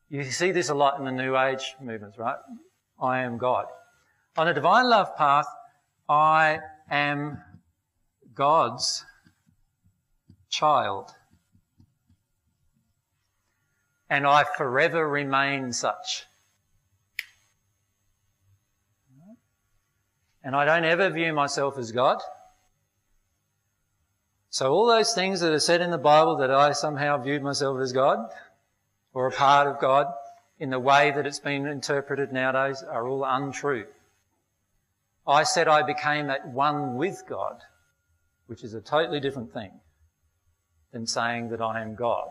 You see this a lot in the New Age movements, right? I am God. On a divine love path, I am God's child. And I forever remain such. And I don't ever view myself as God. So all those things that are said in the Bible that I somehow viewed myself as God or a part of God in the way that it's been interpreted nowadays are all untrue. I said I became at one with God, which is a totally different thing than saying that I am God.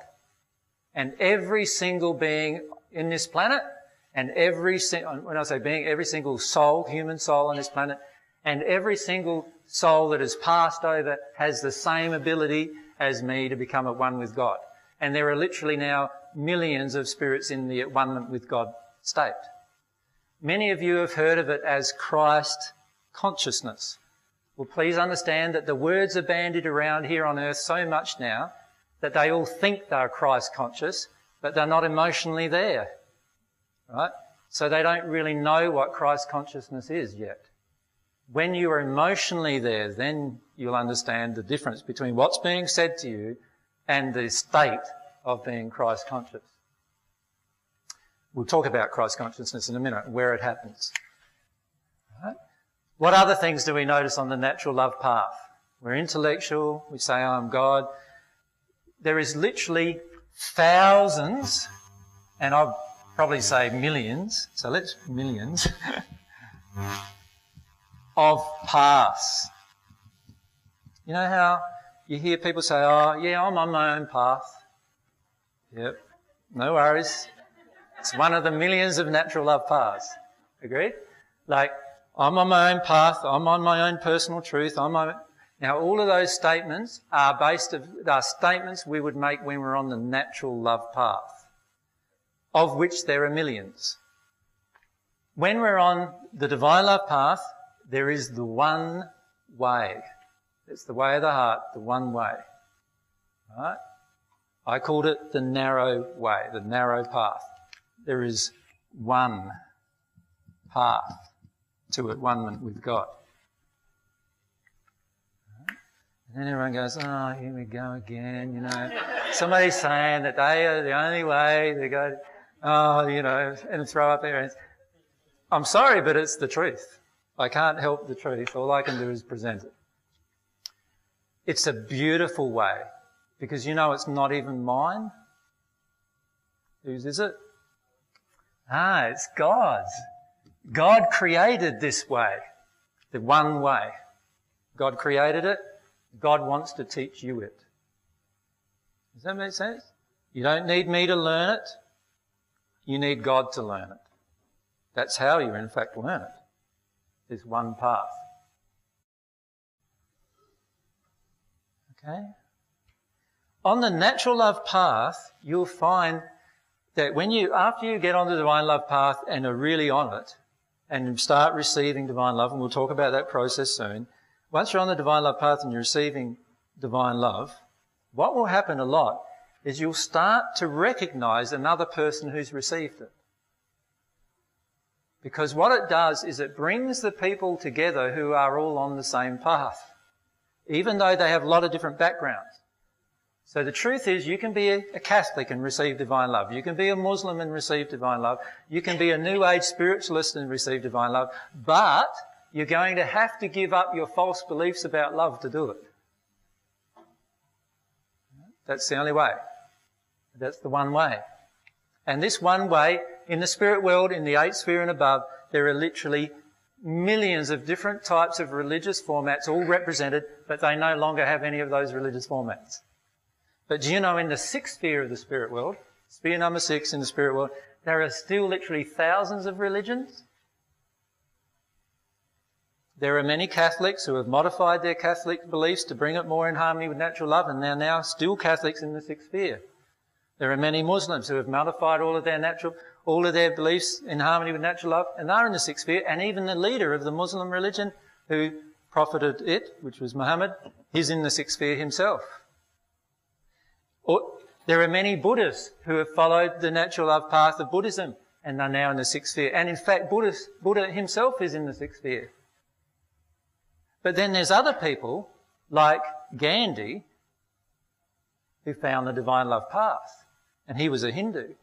And every single being in this planet, and when I say being, every single soul, human soul on this planet, and every single soul that has passed over has the same ability as me to become at one with God. And there are literally now millions of spirits in the at one with God state. Many of you have heard of it as Christ consciousness. Well, please understand that the words are bandied around here on earth so much now that they all think they're Christ conscious, but they're not emotionally there. Right? So they don't really know what Christ consciousness is yet. When you are emotionally there, then you'll understand the difference between what's being said to you and the state of being Christ conscious. We'll talk about Christ consciousness in a minute, where it happens. Right? What other things do we notice on the natural love path? We're intellectual, we say, I'm God. There is literally thousands, and I'll probably say millions, so let's millions, of paths. You know how you hear people say, oh, yeah, I'm on my own path. Yep, no worries. It's one of the millions of natural love paths. Agreed? Like, I'm on my own path, I'm on my own personal truth, Now, all of those statements are statements we would make when we're on the natural love path, of which there are millions. When we're on the divine love path, there is the one way. It's the way of the heart, the one way. Right? I called it the narrow way, the narrow path. There is one path to at one with God. And then everyone goes, oh, here we go again, you know. Somebody's saying that they are the only way to go, and throw up their hands. I'm sorry, but it's the truth. I can't help the truth. All I can do is present it. It's a beautiful way because you know it's not even mine. Whose is it? It's God's. God created this way, the one way. God created it. God wants to teach you it. Does that make sense? You don't need me to learn it. You need God to learn it. That's how you in fact learn it. There's one path. Okay? On the natural love path, you'll find that after you get on the divine love path and are really on it, and start receiving divine love, and we'll talk about that process soon, once you're on the divine love path and you're receiving divine love, what will happen a lot is you'll start to recognise another person who's received it. Because what it does is it brings the people together who are all on the same path, even though they have a lot of different backgrounds. So the truth is, you can be a Catholic and receive divine love. You can be a Muslim and receive divine love. You can be a New Age spiritualist and receive divine love. But you're going to have to give up your false beliefs about love to do it. That's the only way. That's the one way. And this one way, in the spirit world, in the 8th sphere and above, there are literally millions of different types of religious formats all represented, but they no longer have any of those religious formats. But do you know, in the 6th sphere of the spirit world, sphere number 6 in the spirit world, there are still literally thousands of religions. There are many Catholics who have modified their Catholic beliefs to bring it more in harmony with natural love, and they're now still Catholics in the 6th sphere. There are many Muslims who have modified all of their beliefs in harmony with natural love, and they're in the 6th sphere. And even the leader of the Muslim religion who profited it, which was Muhammad, he's in the 6th sphere himself. There are many Buddhists who have followed the natural love path of Buddhism, and they're now in the 6th sphere. And in fact, Buddha himself is in the 6th sphere. But then there's other people, like Gandhi, who found the divine love path, and he was a Hindu.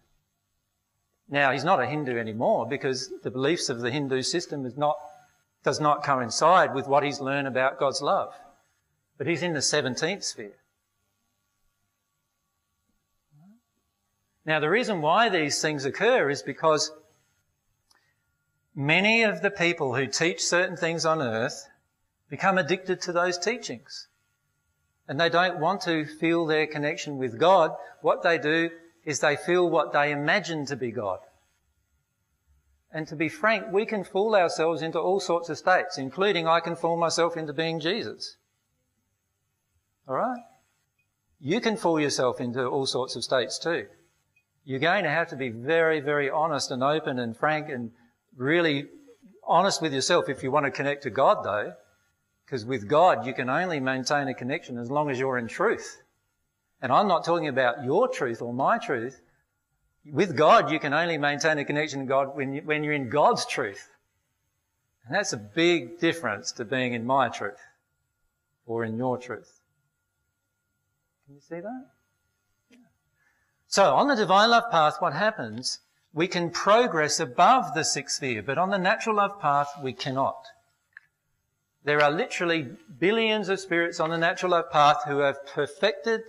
Now, he's not a Hindu anymore because the beliefs of the Hindu system does not coincide with what he's learned about God's love. But he's in the 17th sphere. Now, the reason why these things occur is because many of the people who teach certain things on earth become addicted to those teachings. And they don't want to feel their connection with God. What they do is they feel what they imagine to be God. And to be frank, we can fool ourselves into all sorts of states, including I can fool myself into being Jesus. All right? You can fool yourself into all sorts of states too. You're going to have to be very, very honest and open and frank and really honest with yourself if you want to connect to God, though, because with God you can only maintain a connection as long as you're in truth. And I'm not talking about your truth or my truth. With God you can only maintain a connection to God when you're in God's truth. And that's a big difference to being in my truth or in your truth. Can you see that? So on the divine love path, what happens? We can progress above the 6th sphere, but on the natural love path, we cannot. There are literally billions of spirits on the natural love path who have perfected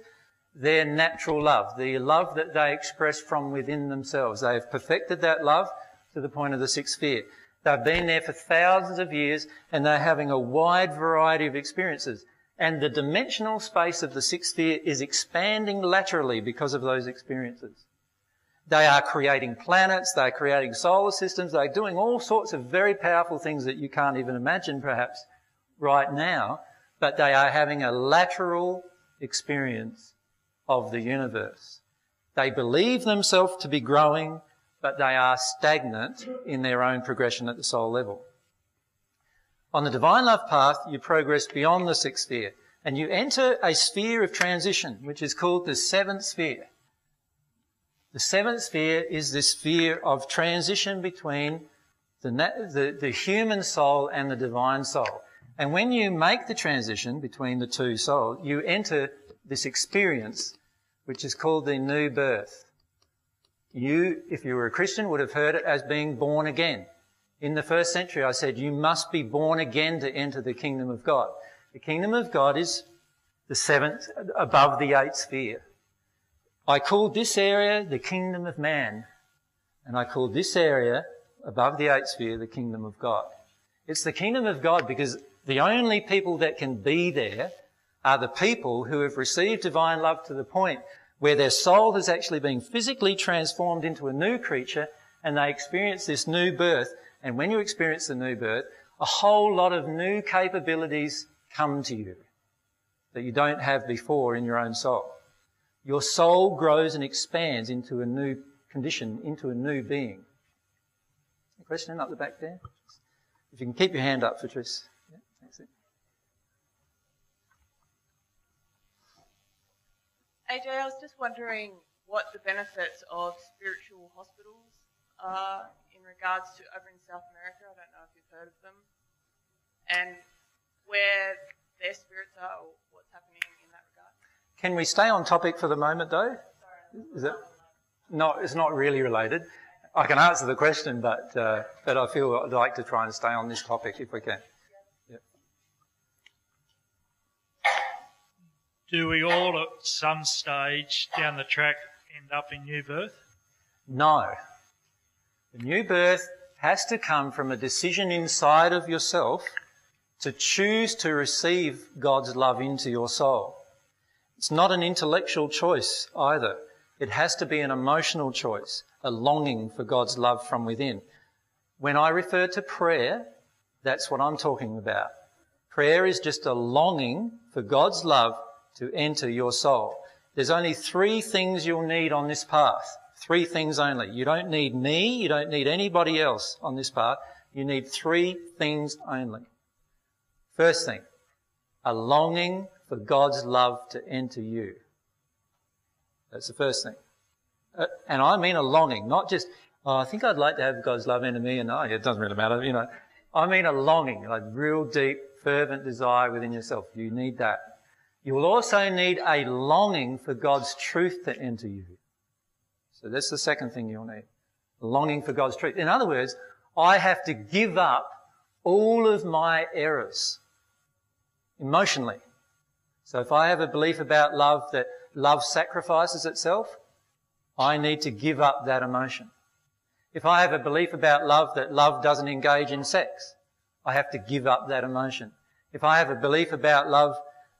their natural love, the love that they express from within themselves. They have perfected that love to the point of the 6th sphere. They've been there for thousands of years, and they're having a wide variety of experiences. And the dimensional space of the 6th sphere is expanding laterally because of those experiences. They are creating planets, they're creating solar systems, they're doing all sorts of very powerful things that you can't even imagine perhaps right now, but they are having a lateral experience of the universe. They believe themselves to be growing, but they are stagnant in their own progression at the soul level. On the divine love path, you progress beyond the 6th sphere and you enter a sphere of transition, which is called the 7th sphere. The 7th sphere is this sphere of transition between the human soul and the divine soul. And when you make the transition between the two souls, you enter this experience, which is called the new birth. You, if you were a Christian, would have heard it as being born again. In the 1st century, I said, you must be born again to enter the kingdom of God. The kingdom of God is the 7th, above the 8th sphere. I called this area the kingdom of man, and I called this area, above the 8th sphere, the kingdom of God. It's the kingdom of God because the only people that can be there are the people who have received divine love to the point where their soul has actually been physically transformed into a new creature, and they experience this new birth. And when you experience the new birth, a whole lot of new capabilities come to you that you don't have before in your own soul. Your soul grows and expands into a new condition, into a new being. A question up the back there? If you can keep your hand up, Patrice. Yeah, thanks. AJ, I was just wondering what the benefits of spiritual hospitals are in regards to over in South America. I don't know if you've heard of them. And where their spirits are or what's happening in that regard. Can we stay on topic for the moment, though? Is it? No, it's not really related. I can answer the question, but I feel I'd like to try and stay on this topic if we can. Yep. Do we all at some stage down the track end up in new birth? No. The new birth has to come from a decision inside of yourself to choose to receive God's love into your soul. It's not an intellectual choice either. It has to be an emotional choice, a longing for God's love from within. When I refer to prayer, that's what I'm talking about. Prayer is just a longing for God's love to enter your soul. There's only 3 things you'll need on this path. 3 things only. You don't need me, you don't need anybody else on this path. You need 3 things only. First thing, a longing for God's love to enter you. That's the first thing. And I mean a longing, not just, oh, I think I'd like to have God's love enter me, and oh, it doesn't really matter, you know. I mean a longing, a real deep, fervent desire within yourself. You need that. You will also need a longing for God's truth to enter you. So that's the second thing you'll need. A longing for God's truth. In other words, I have to give up all of my errors emotionally. So if I have a belief about love that love sacrifices itself, I need to give up that emotion. If I have a belief about love that love doesn't engage in sex, I have to give up that emotion. If I have a belief about love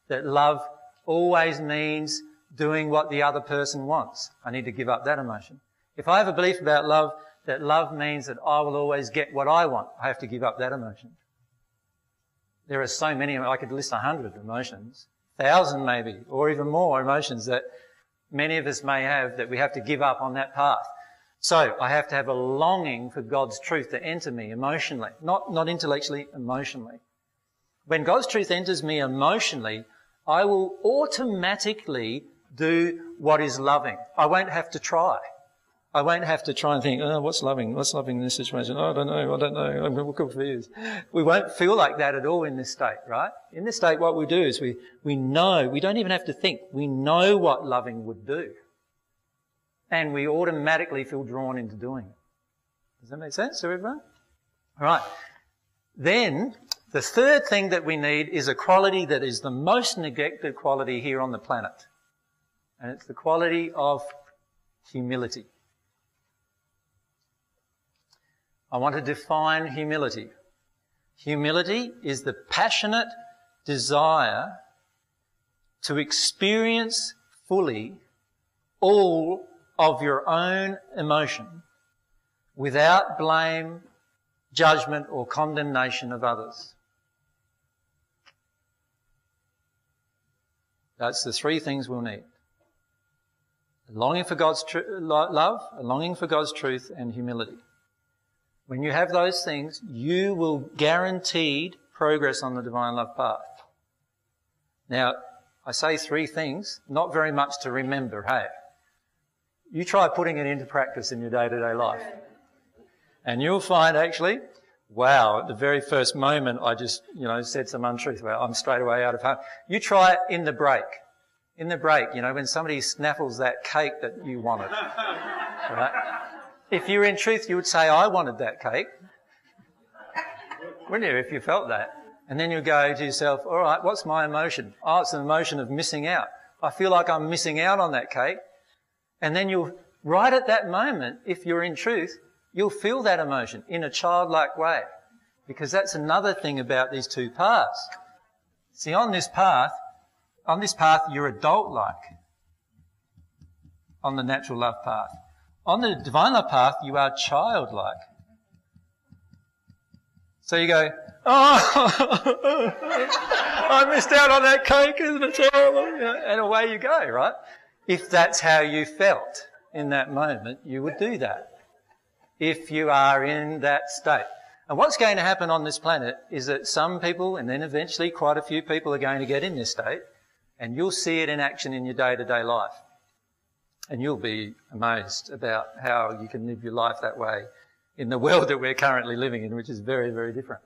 that love always means doing what the other person wants, I need to give up that emotion. If I have a belief about love that love means that I will always get what I want, I have to give up that emotion. There are so many, I could list 100 emotions, 1,000 maybe, or even more emotions that many of us may have that we have to give up on that path. So I have to have a longing for God's truth to enter me emotionally, not intellectually, emotionally. When God's truth enters me emotionally, I will automatically do what is loving. I won't have to try. I won't have to try and think, oh, what's loving? What's loving in this situation? Oh, I don't know. I'm confused. We won't feel like that at all in this state, right? In this state, what we do is we know, we don't even have to think. We know what loving would do. And we automatically feel drawn into doing it. Does that make sense to everyone? All right. Then, the third thing that we need is a quality that is the most neglected quality here on the planet. And it's the quality of humility. I want to define humility. Humility is the passionate desire to experience fully all of your own emotion without blame, judgment or condemnation of others. That's the 3 things we'll need. A longing for God's love, a longing for God's truth and humility. When you have those things, you will guaranteed progress on the divine love path. Now, I say 3 things, not very much to remember, hey? You try putting it into practice in your day-to-day life. And you'll find actually, wow, at the very first moment I just, said some untruth. Well, I'm straight away out of home. You try it in the break. In the break, when somebody snaffles that cake that you wanted. Right? If you're in truth, you would say, I wanted that cake. Wouldn't you, if you felt that? And then you go to yourself, all right, what's my emotion? Oh, it's an emotion of missing out. I feel like I'm missing out on that cake. And then you'll, right at that moment, if you're in truth, you'll feel that emotion in a childlike way. Because that's another thing about these 2 paths. See, on this path, you're adult-like. On the natural love path. On the divine love path, you are childlike. So you go, oh, I missed out on that cake, isn't it terrible? And away you go, right? If that's how you felt in that moment, you would do that. If you are in that state. And what's going to happen on this planet is that some people, and then eventually quite a few people, are going to get in this state, and you'll see it in action in your day-to-day life. And you'll be amazed about how you can live your life that way in the world that we're currently living in, which is very, very different.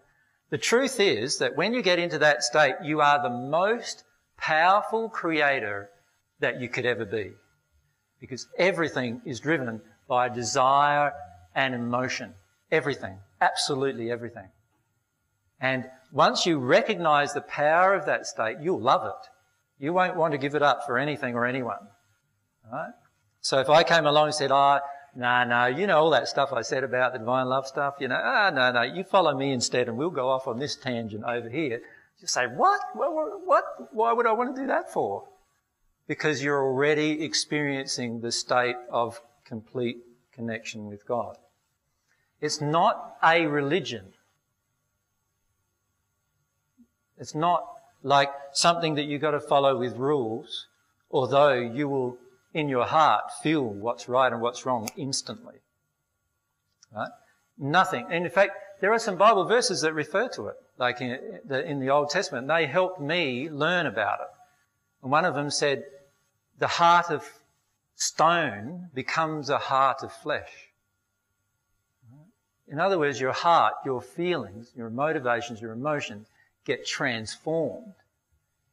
The truth is that when you get into that state, you are the most powerful creator that you could ever be. Because everything is driven by desire and emotion. Everything. Absolutely everything. And once you recognise the power of that state, you'll love it. You won't want to give it up for anything or anyone. Right? So if I came along and said, no, you know all that stuff I said about the divine love stuff, no, you follow me instead and we'll go off on this tangent over here. You say, what? Why would I want to do that for? Because you're already experiencing the state of complete connection with God. It's not a religion. It's not like something that you've got to follow with rules, although you will, in your heart, feel what's right and what's wrong instantly. Right? Nothing. And in fact, there are some Bible verses that refer to it, like in the Old Testament. They helped me learn about it. And one of them said, the heart of stone becomes a heart of flesh. In other words, your heart, your feelings, your motivations, your emotions get transformed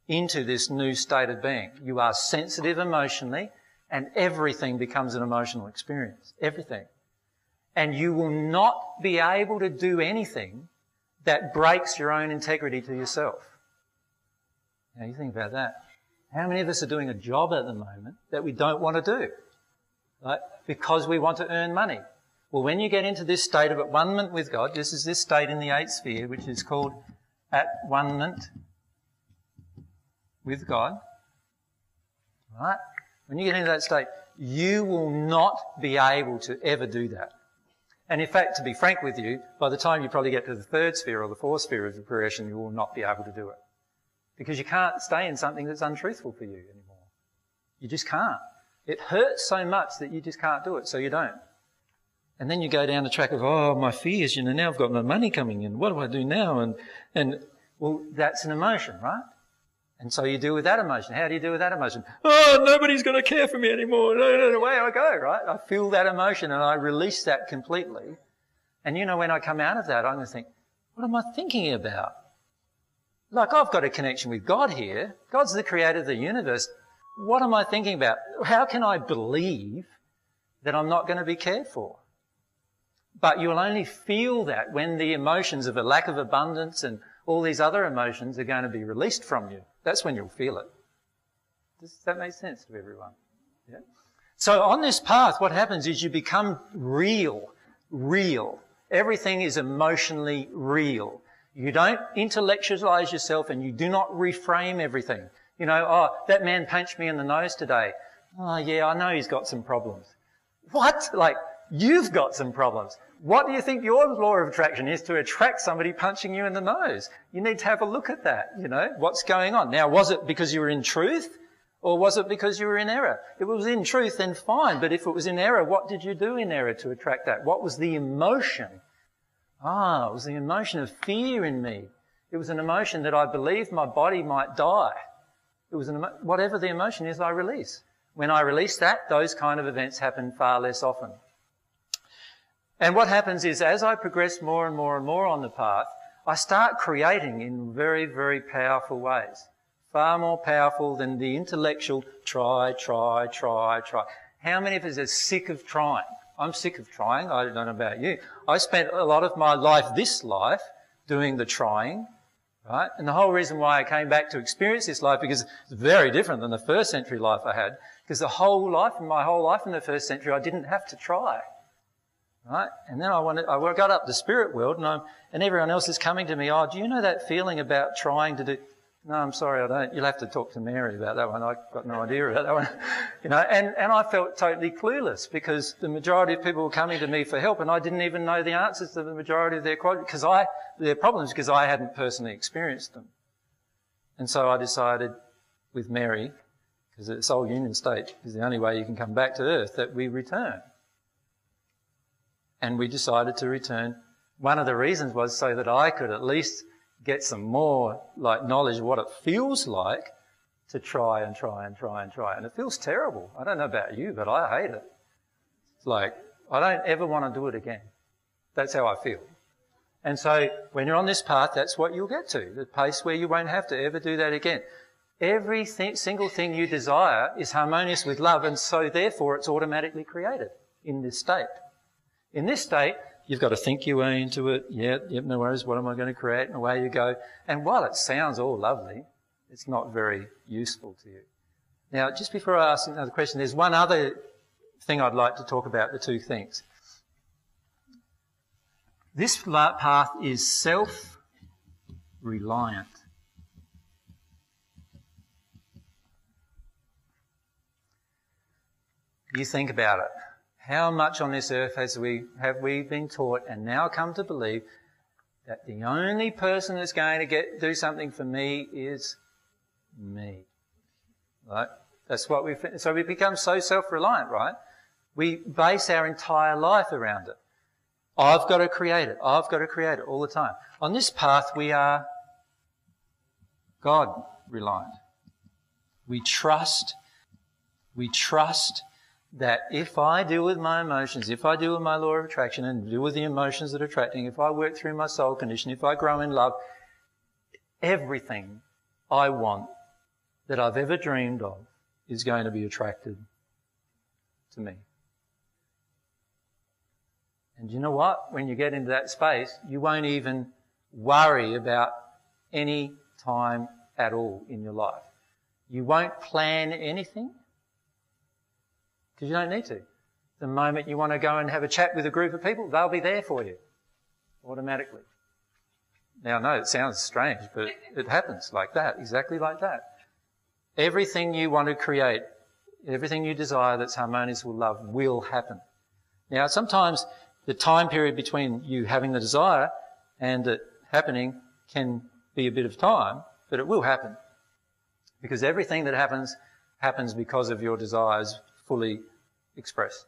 into this new state of being. You are sensitive emotionally, and everything becomes an emotional experience. Everything. And you will not be able to do anything that breaks your own integrity to yourself. Now you think about that. How many of us are doing a job at the moment that we don't want to do? Right? Because we want to earn money. Well, when you get into this state of at-one-ment with God, this is this state in the eighth sphere, which is called at-one-ment with God, right? When you get into that state, you will not be able to ever do that. And in fact, to be frank with you, by the time you probably get to the third sphere or the fourth sphere of the progression, you will not be able to do it. Because you can't stay in something that's untruthful for you anymore. You just can't. It hurts so much that you just can't do it, so you don't. And then you go down the track of, my fears, now I've got no money coming in. What do I do now? And well, that's an emotion, right? And so you deal with that emotion. How do you deal with that emotion? Nobody's going to care for me anymore. No, away I go, right? I feel that emotion and I release that completely. And when I come out of that, I'm going to think, what am I thinking about? Like, I've got a connection with God here. God's the creator of the universe. What am I thinking about? How can I believe that I'm not going to be cared for? But you'll only feel that when the emotions of a lack of abundance and all these other emotions are going to be released from you. That's when you'll feel it. Does that make sense to everyone? Yeah? So on this path, what happens is you become real. Everything is emotionally real. You don't intellectualize yourself and you do not reframe everything. That man punched me in the nose today. Oh, yeah, I know he's got some problems. What? Like, you've got some problems. What do you think your law of attraction is to attract somebody punching you in the nose? You need to have a look at that, what's going on. Now, was it because you were in truth or was it because you were in error? If it was in truth, then fine. But if it was in error, what did you do in error to attract that? What was the emotion? It was the emotion of fear in me. It was an emotion that I believed my body might die. It was whatever the emotion is I release. When I release that, those kind of events happen far less often. And what happens is, as I progress more and more and more on the path, I start creating in very, very powerful ways. Far more powerful than the intellectual try. How many of us are sick of trying? I'm sick of trying. I don't know about you. I spent a lot of my life, this life, doing the trying, right? And the whole reason why I came back to experience this life, because it's very different than the first century life I had, because my whole life in the first century, I didn't have to try. Right? And then I got up the spirit world and everyone else is coming to me, do you know that feeling about trying to do? No, I'm sorry, I don't. You'll have to talk to Mary about that one. I've got no idea about that one. And I felt totally clueless because the majority of people were coming to me for help and I didn't even know the answers to the majority of their problems because I hadn't personally experienced them. And so I decided with Mary, because the soul union state is the only way you can come back to earth, that we return. And we decided to return. One of the reasons was so that I could at least get some more knowledge of what it feels like to try. And it feels terrible. I don't know about you, but I hate it. It's like, I don't ever want to do it again. That's how I feel. And so when you're on this path, that's what you'll get to, the place where you won't have to ever do that again. Every single thing you desire is harmonious with love, and so therefore it's automatically created in this state. In this state, you've got to think your way into it. Yep, no worries, what am I going to create? And away you go. And while it sounds all lovely, it's not very useful to you. Now, just before I ask another question, there's one other thing I'd like to talk about, the two things. This path is self-reliant. You think about it. How much on this earth have we been taught and now come to believe that the only person that's going to do something for me is me? Right? That's what so we become so self-reliant, right? We base our entire life around it. I've got to create it. I've got to create it all the time. On this path, we are God-reliant. We trust that if I deal with my emotions, if I deal with my law of attraction and deal with the emotions that are attracting, if I work through my soul condition, if I grow in love, everything I want that I've ever dreamed of is going to be attracted to me. And you know what? When you get into that space, you won't even worry about any time at all in your life. You won't plan anything because you don't need to. The moment you want to go and have a chat with a group of people, they'll be there for you automatically. Now, I know it sounds strange, but it happens like that, exactly like that. Everything you want to create, everything you desire that's harmonious with love will happen. Now, sometimes the time period between you having the desire and it happening can be a bit of time, but it will happen. Because everything that happens because of your desires fully expressed.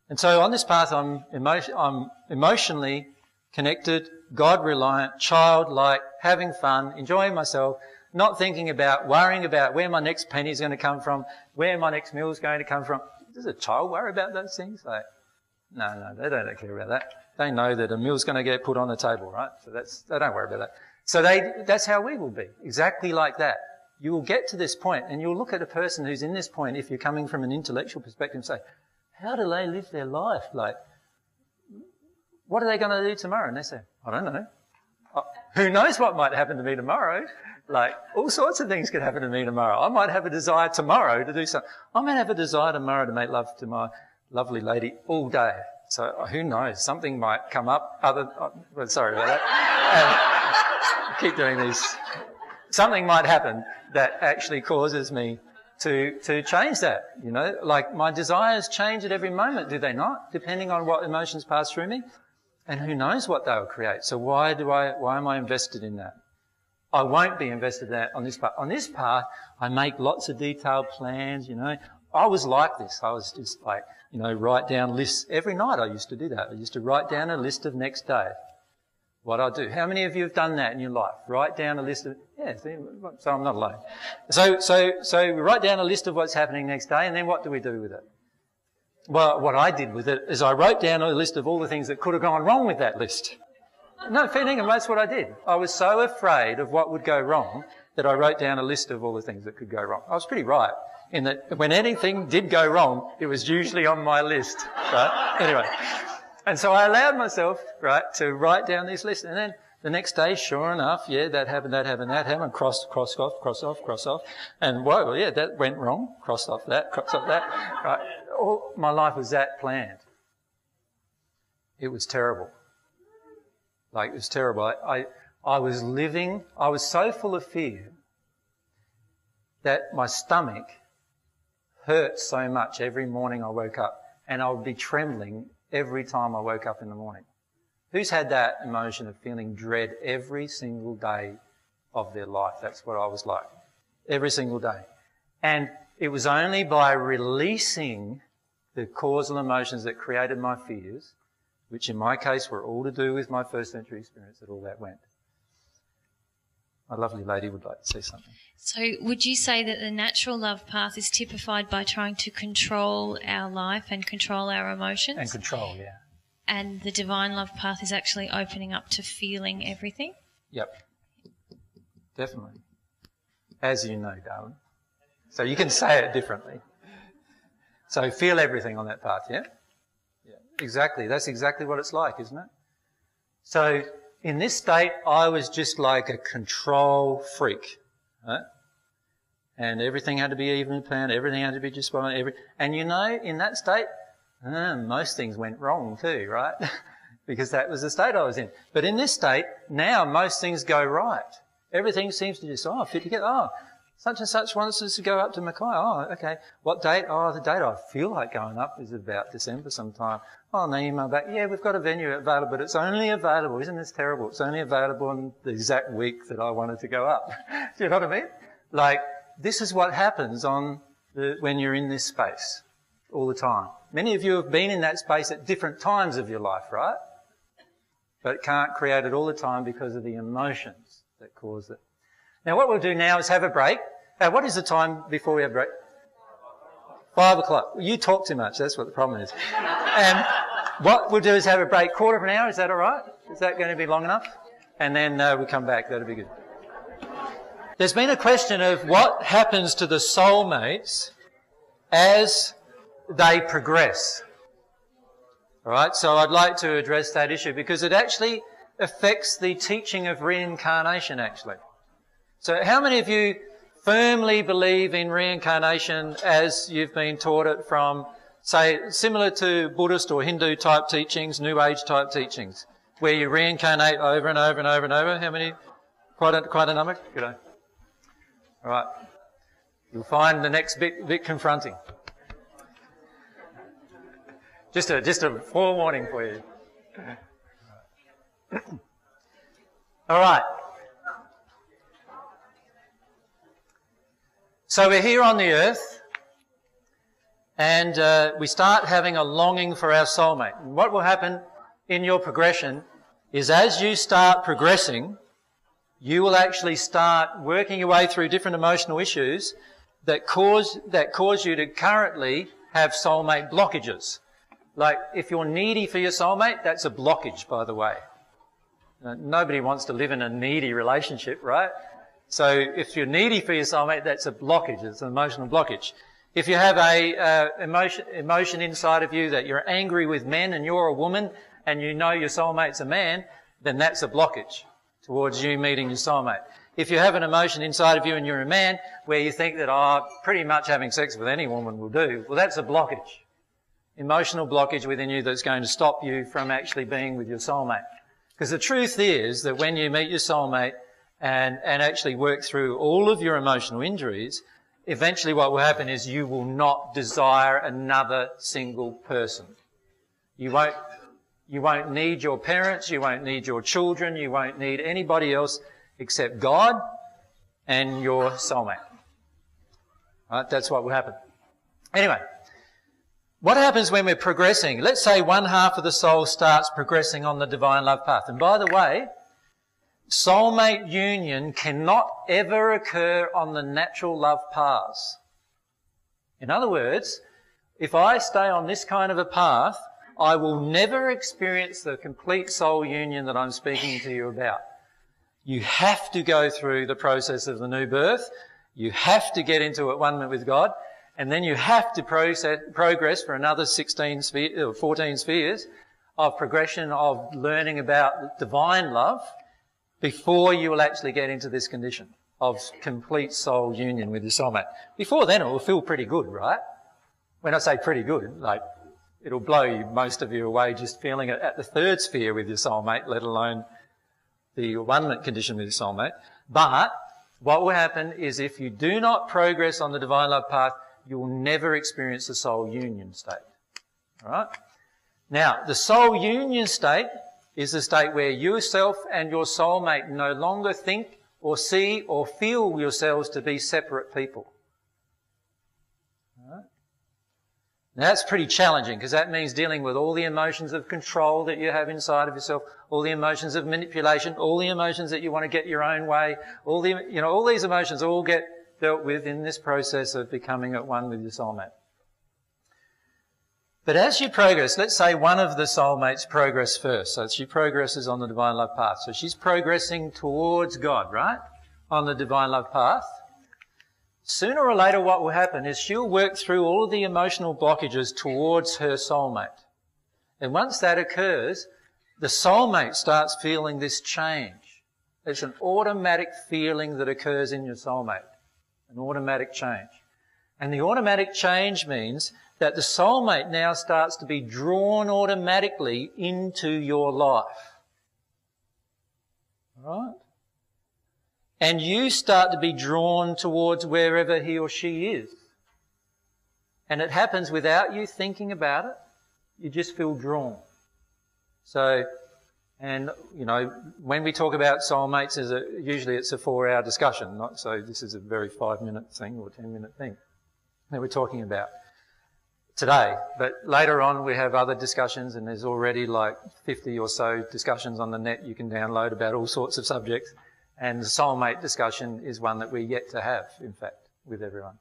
And so on this path, I'm emotionally connected, God-reliant, childlike, having fun, enjoying myself, not thinking about, worrying about where my next penny is going to come from, where my next meal is going to come from. Does a child worry about those things? No, they don't care about that. They know that a meal's going to get put on the table, right? So they don't worry about that. So that's how we will be, exactly like that. You will get to this point and you'll look at a person who's in this point, if you're coming from an intellectual perspective, and say, how do they live their life? What are they going to do tomorrow? And they say, I don't know. Who knows what might happen to me tomorrow? All sorts of things could happen to me tomorrow. I might have a desire tomorrow to do something. I might have a desire tomorrow to make love to my lovely lady all day. So who knows? Something might come up. Sorry about that. Keep doing these. Something might happen that actually causes me to change that. My desires change at every moment, do they not? Depending on what emotions pass through me. And who knows what they'll create. So why am I invested in that? I won't be invested in that on this path. On this path, I make lots of detailed plans, I was like this. I was just write down lists. Every night I used to do that. I used to write down a list of next day. What I do. How many of you have done that in your life? Write down a list of, so I'm not alone. So we write down a list of what's happening next day, and then what do we do with it? Well, what I did with it is I wrote down a list of all the things that could have gone wrong with that list. No, fair dinkum, that's what I did. I was so afraid of what would go wrong that I wrote down a list of all the things that could go wrong. I was pretty right in that when anything did go wrong, it was usually on my list. Right? Anyway. And so I allowed myself, to write down this list. And then the next day, sure enough, that happened, cross off. And whoa, that went wrong, cross off that. Right? All my life was that planned. It was terrible. It was terrible. I was so full of fear that my stomach hurt so much every morning I woke up, and I would be trembling every time I woke up in the morning. Who's had that emotion of feeling dread every single day of their life? That's what I was like, every single day. And it was only by releasing the causal emotions that created my fears, which in my case were all to do with my first century experience, that all that went. My lovely lady would like to say something. So would you say that the natural love path is typified by trying to control our life and control our emotions? And control, yeah. And the divine love path is actually opening up to feeling everything? Yep. Definitely. As you know, darling. So you can say it differently. So feel everything on that path, yeah? Yeah. Exactly. That's exactly what it's like, isn't it? So in this state, I was just like a control freak, right? And everything had to be evenly planned, everything had to be just right. And you know, in that state, most things went wrong too, right? Because that was the state I was in. But in this state, now most things go right. Everything seems to just, fit together. Such and such wants us to go up to Mackay. Oh, okay. What date? Oh, the date I feel like going up is about December sometime. Oh, no, email back. Yeah, we've got a venue available, but it's only available. Isn't this terrible? It's only available on the exact week that I wanted to go up. Do you know what I mean? Like, this is what happens when you're in this space all the time. Many of you have been in that space at different times of your life, right? But can't create it all the time because of the emotions that cause it. Now, what we'll do now is have a break. What is the time before we have a break? 5 o'clock. You talk too much. That's what the problem is. And what we'll do is have a break, quarter of an hour. Is that all right? Is that going to be long enough? And then we come back. That'll be good. There's been a question of what happens to the soulmates as they progress. All right, so I'd like to address that issue because it actually affects the teaching of reincarnation, actually. So how many of you firmly believe in reincarnation as you've been taught it from, say, similar to Buddhist or Hindu type teachings, New Age type teachings, where you reincarnate over and over and over and over? How many? Quite a number? Good day. All right. You'll find the next bit confronting. Just a forewarning for you. All right. So we're here on the earth and we start having a longing for our soulmate. And what will happen in your progression is as you start progressing, you will actually start working your way through different emotional issues that cause you to currently have soulmate blockages. Like, if you're needy for your soulmate, that's a blockage, by the way. Nobody wants to live in a needy relationship, right? So if you're needy for your soulmate, that's a blockage. It's an emotional blockage. If you have a emotion inside of you that you're angry with men and you're a woman and you know your soulmate's a man, then that's a blockage towards you meeting your soulmate. If you have an emotion inside of you and you're a man where you think that, pretty much having sex with any woman will do, well, that's a blockage. Emotional blockage within you that's going to stop you from actually being with your soulmate. Because the truth is that when you meet your soulmate and actually work through all of your emotional injuries, eventually what will happen is you will not desire another single person. You won't need your parents, you won't need your children, you won't need anybody else except God and your soulmate. Right? That's what will happen. Anyway, what happens when we're progressing? Let's say one half of the soul starts progressing on the divine love path. And by the way, soulmate union cannot ever occur on the natural love paths. In other words, if I stay on this kind of a path, I will never experience the complete soul union that I'm speaking to you about. You have to go through the process of the new birth. You have to get into at-one with God. And then you have to progress for another 14 spheres of progression of learning about divine love before you will actually get into this condition of complete soul union with your soulmate. Before then, it will feel pretty good, right? When I say pretty good, like, it'll blow most of you away just feeling it at the third sphere with your soulmate, let alone the one condition with your soulmate. But what will happen is if you do not progress on the divine love path, you will never experience the soul union state. All right? Now, the soul union state is the state where yourself and your soulmate no longer think or see or feel yourselves to be separate people. All right? Now, that's pretty challenging because that means dealing with all the emotions of control that you have inside of yourself, all the emotions of manipulation, all the emotions that you want to get your own way, all these emotions all get dealt with in this process of becoming at one with your soulmate. But as you progress, let's say one of the soulmates progress first. So she progresses on the divine love path. So she's progressing towards God, right? On the divine love path. Sooner or later what will happen is she'll work through all of the emotional blockages towards her soulmate. And once that occurs, the soulmate starts feeling this change. It's an automatic feeling that occurs in your soulmate. An automatic change. And the automatic change means that the soulmate now starts to be drawn automatically into your life. All right? And you start to be drawn towards wherever he or she is. And it happens without you thinking about it. You just feel drawn. So, and, you know, when we talk about soulmates, usually it's a 4-hour discussion. So this is a very 5-minute thing or 10-minute thing that we're talking about today. But later on we have other discussions, and there's already like 50 or so discussions on the net you can download about all sorts of subjects. And the soulmate discussion is one that we're yet to have, in fact, with everyone.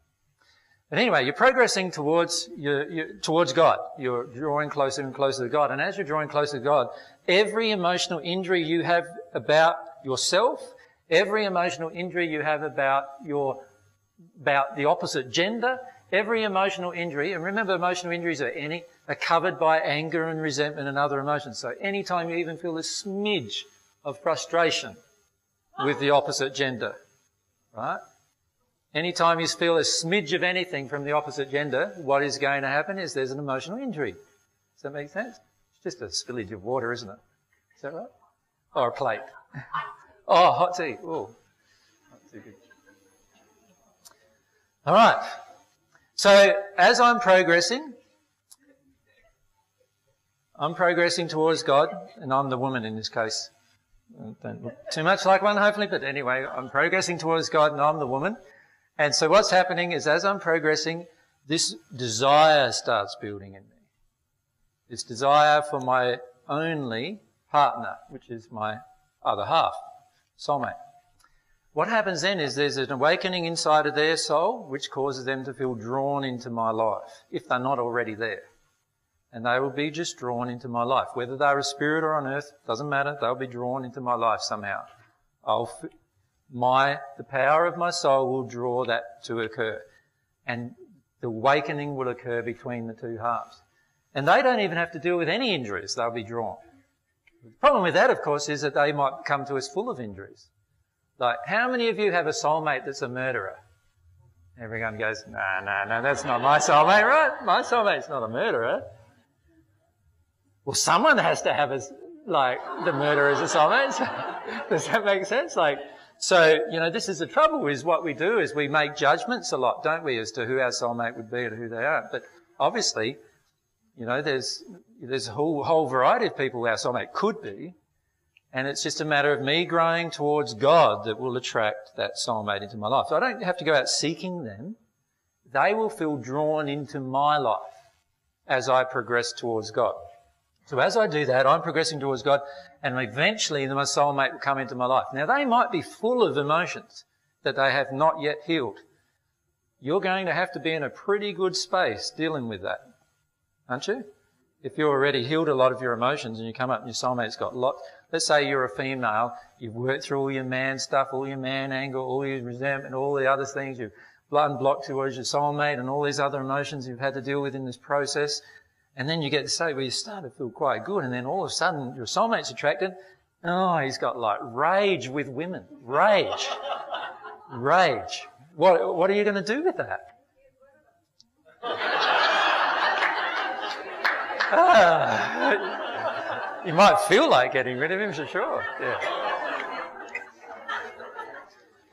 But anyway, you're progressing towards God. You're drawing closer and closer to God. And as you're drawing closer to God, every emotional injury you have about yourself, every emotional injury you have about the opposite gender, every emotional injury, and remember emotional injuries are covered by anger and resentment and other emotions. So anytime you even feel a smidge of frustration with the opposite gender, right? Anytime you feel a smidge of anything from the opposite gender, what is going to happen is there's an emotional injury. Does that make sense? It's just a spillage of water, isn't it? Is that right? Or a plate. Oh, hot tea. Oh, not too good. All right. So as I'm progressing towards God, and I'm the woman in this case. Don't look too much like one, hopefully, but anyway, I'm progressing towards God and I'm the woman. And so what's happening is as I'm progressing, this desire starts building in me. This desire for my only partner, which is my other half, soulmate. What happens then is there's an awakening inside of their soul which causes them to feel drawn into my life, if they're not already there. And they will be just drawn into my life. Whether they're a spirit or on earth, doesn't matter, they'll be drawn into my life somehow. The power of my soul will draw that to occur. And the awakening will occur between the two halves. And they don't even have to deal with any injuries, they'll be drawn. The problem with that, of course, is that they might come to us full of injuries. Like, how many of you have a soulmate that's a murderer? Everyone goes, no, that's not my soulmate, right? My soulmate's not a murderer. Well, someone has to have the murderer as a soulmate. Does that make sense? This is the trouble, is what we do is we make judgments a lot, don't we, as to who our soulmate would be and who they are. But obviously, there's a whole variety of people our soulmate could be. And it's just a matter of me growing towards God that will attract that soulmate into my life. So I don't have to go out seeking them. They will feel drawn into my life as I progress towards God. So as I do that, I'm progressing towards God, and eventually my soulmate will come into my life. Now, they might be full of emotions that they have not yet healed. You're going to have to be in a pretty good space dealing with that, aren't you? If you've already healed a lot of your emotions and you come up and your soulmate's got lots. Let's say you're a female, you've worked through all your man stuff, all your man anger, all your resentment, all the other things, you've unblocked towards your soulmate and all these other emotions you've had to deal with in this process. And then you get to say, well, you start to feel quite good, and then all of a sudden your soulmate's attracted. Oh, he's got rage with women. Rage. What are you going to do with that? You might feel like getting rid of him, for sure. Yeah.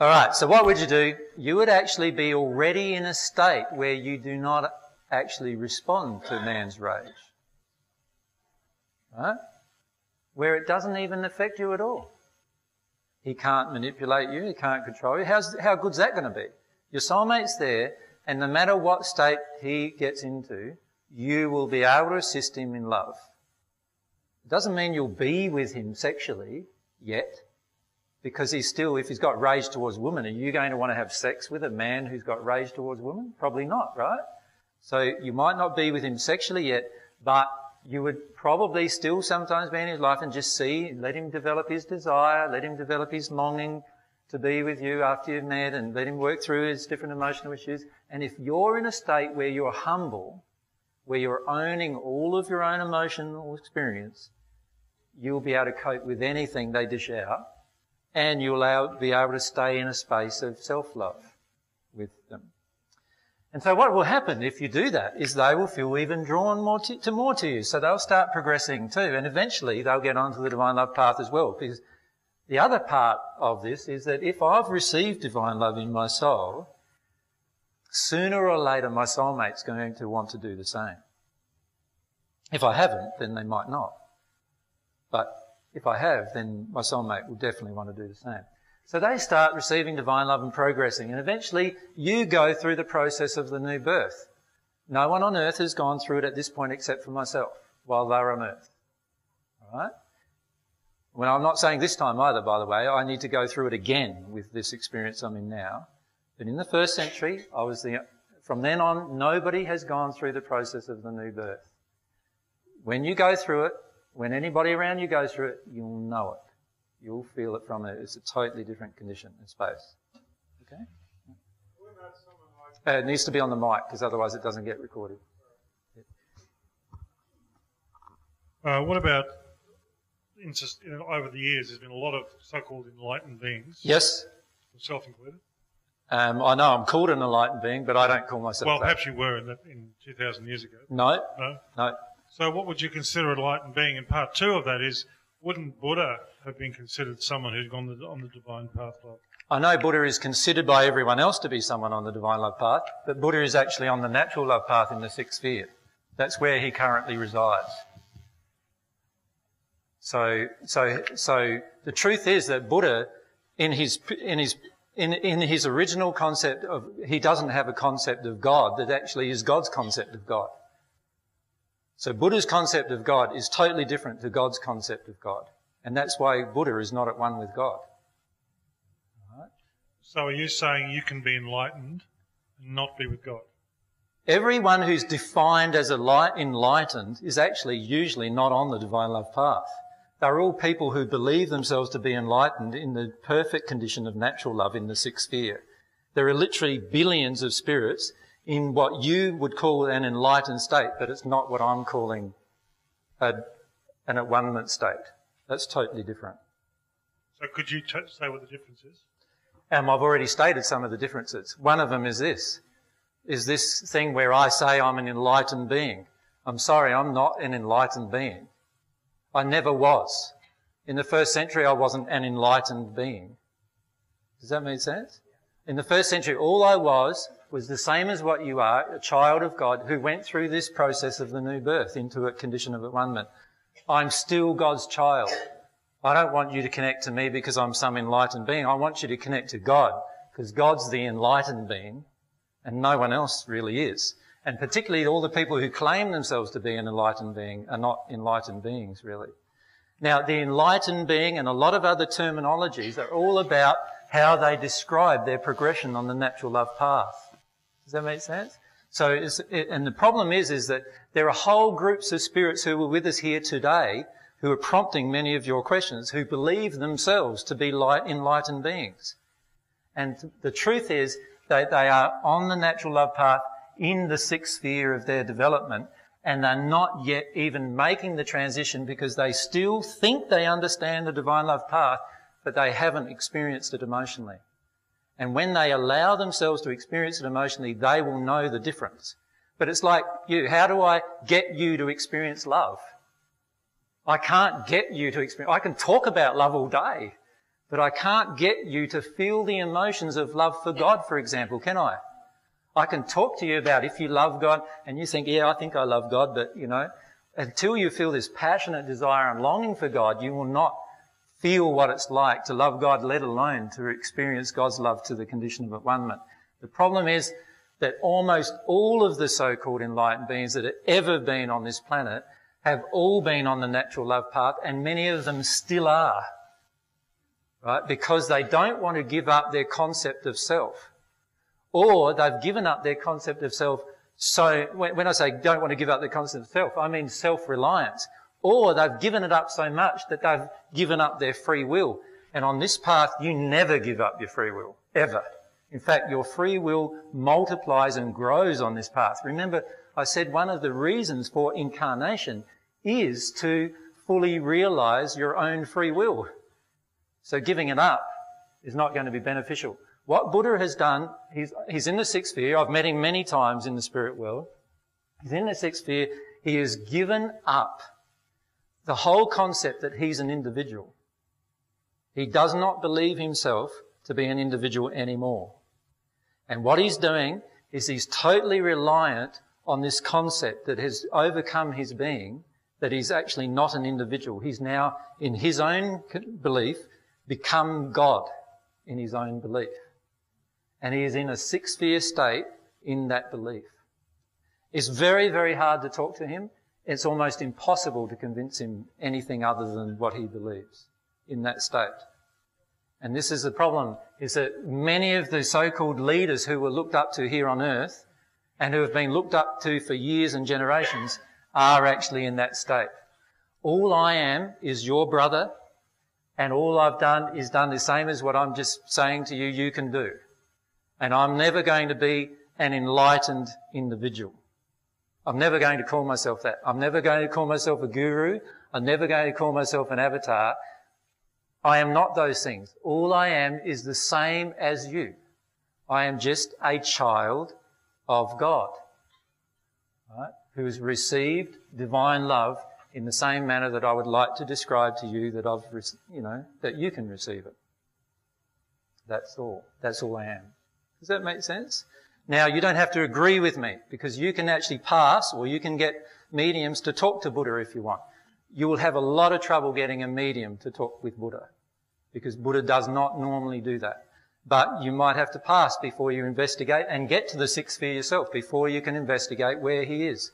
All right, so what would you do? You would actually be already in a state where you do not actually respond to man's rage. Right? Where it doesn't even affect you at all. He can't manipulate you, he can't control you. How good's that going to be? Your soulmate's there, and no matter what state he gets into, you will be able to assist him in love. It doesn't mean you'll be with him sexually yet, because he's still, if he's got rage towards women, are you going to want to have sex with a man who's got rage towards women? Probably not, right? So you might not be with him sexually yet, but you would probably still sometimes be in his life and just let him develop his desire, let him develop his longing to be with you after you've met, and let him work through his different emotional issues. And if you're in a state where you're humble, where you're owning all of your own emotional experience, you'll be able to cope with anything they dish out, and you'll be able to stay in a space of self-love with them. And so what will happen if you do that is they will feel even drawn more to you. So they'll start progressing too, and eventually they'll get onto the divine love path as well. Because the other part of this is that if I've received divine love in my soul, sooner or later my soulmate's going to want to do the same. If I haven't, then they might not. But if I have, then my soulmate will definitely want to do the same. So they start receiving divine love and progressing, and eventually you go through the process of the new birth. No one on earth has gone through it at this point except for myself while they're on earth. All right? Well, I'm not saying this time either, by the way. I need to go through it again with this experience I'm in now. But in the first century, from then on, nobody has gone through the process of the new birth. When you go through it, when anybody around you goes through it, you'll know it. You'll feel it from it. It's a totally different condition in space. Okay? It needs to be on the mic, because otherwise it doesn't get recorded. What about, over the years, there's been a lot of so-called enlightened beings. Yes. Myself included. I know I'm called an enlightened being, but I don't call myself Well, that. perhaps you were in 2,000 years ago. No. No? No. So what would you consider an enlightened being? And part two of that is, wouldn't Buddha have been considered someone who's gone on the divine path? I know Buddha is considered by everyone else to be someone on the divine love path, but Buddha is actually on the natural love path in the sixth sphere. That's where he currently resides. So the truth is that Buddha, in his original concept of, he doesn't have a concept of God that actually is God's concept of God. So Buddha's concept of God is totally different to God's concept of God. And that's why Buddha is not at one with God. All right? So are you saying you can be enlightened and not be with God? Everyone who's defined as enlightened is actually usually not on the divine love path. They're all people who believe themselves to be enlightened in the perfect condition of natural love in the sixth sphere. There are literally billions of spirits in what you would call an enlightened state, but it's not what I'm calling an at-one-ment state. That's totally different. So could you say what the difference is? I've already stated some of the differences. One of them is this thing where I say I'm an enlightened being. I'm sorry, I'm not an enlightened being. I never was. In the first century, I wasn't an enlightened being. Does that make sense? In the first century, all I was the same as what you are, a child of God who went through this process of the new birth into a condition of at-one-ment. I'm still God's child. I don't want you to connect to me because I'm some enlightened being. I want you to connect to God because God's the enlightened being and no one else really is. And particularly all the people who claim themselves to be an enlightened being are not enlightened beings, really. Now, the enlightened being and a lot of other terminologies are all about how they describe their progression on the natural love path. Does that make sense? So, and the problem is that there are whole groups of spirits who were with us here today who are prompting many of your questions, who believe themselves to be enlightened beings. And the truth is that they are on the natural love path in the sixth sphere of their development, and they're not yet even making the transition because they still think they understand the divine love path, but they haven't experienced it emotionally. And when they allow themselves to experience it emotionally, they will know the difference. But it's like you. How do I get you to experience love? I can't get you to experience. I can talk about love all day, But I can't get you to feel the emotions of love for God, for example, can I? I can talk to you about if you love God and you think, yeah, I think I love God, but, until you feel this passionate desire and longing for God, you will not feel what it's like to love God, let alone to experience God's love to the condition of at-one-ment. The problem is that almost all of the so-called enlightened beings that have ever been on this planet have all been on the natural love path, and many of them still are, right? Because they don't want to give up their concept of self. Or they've given up their concept of self. So when I say don't want to give up their concept of self, I mean self-reliance. Or they've given it up so much that they've given up their free will. And on this path, you never give up your free will, ever. In fact, your free will multiplies and grows on this path. Remember, I said one of the reasons for incarnation is to fully realise your own free will. So giving it up is not going to be beneficial. What Buddha has done, he's in the sixth sphere. I've met him many times in the spirit world. He's in the sixth sphere. He has given up the whole concept that he's an individual. He does not believe himself to be an individual anymore. And what he's doing is he's totally reliant on this concept that has overcome his being, that he's actually not an individual. He's now, in his own belief, become God in his own belief. And he is in a sixth sphere state in that belief. It's very, very hard to talk to him. It's almost impossible to convince him anything other than what he believes in that state. And this is the problem, is that many of the so-called leaders who were looked up to here on earth and who have been looked up to for years and generations are actually in that state. All I am is your brother, and all I've done is done the same as what I'm just saying to you, you can do. And I'm never going to be an enlightened individual. I'm never going to call myself that. I'm never going to call myself a guru. I'm never going to call myself an avatar. I am not those things. All I am is the same as you. I am just a child of God, right? Who has received divine love in the same manner that I would like to describe to you that that you can receive it. That's all. That's all I am. Does that make sense? Now, you don't have to agree with me, because you can actually pass, or you can get mediums to talk to Buddha if you want. You will have a lot of trouble getting a medium to talk with Buddha, because Buddha does not normally do that. But you might have to pass before you investigate and get to the sixth sphere yourself, before you can investigate where he is.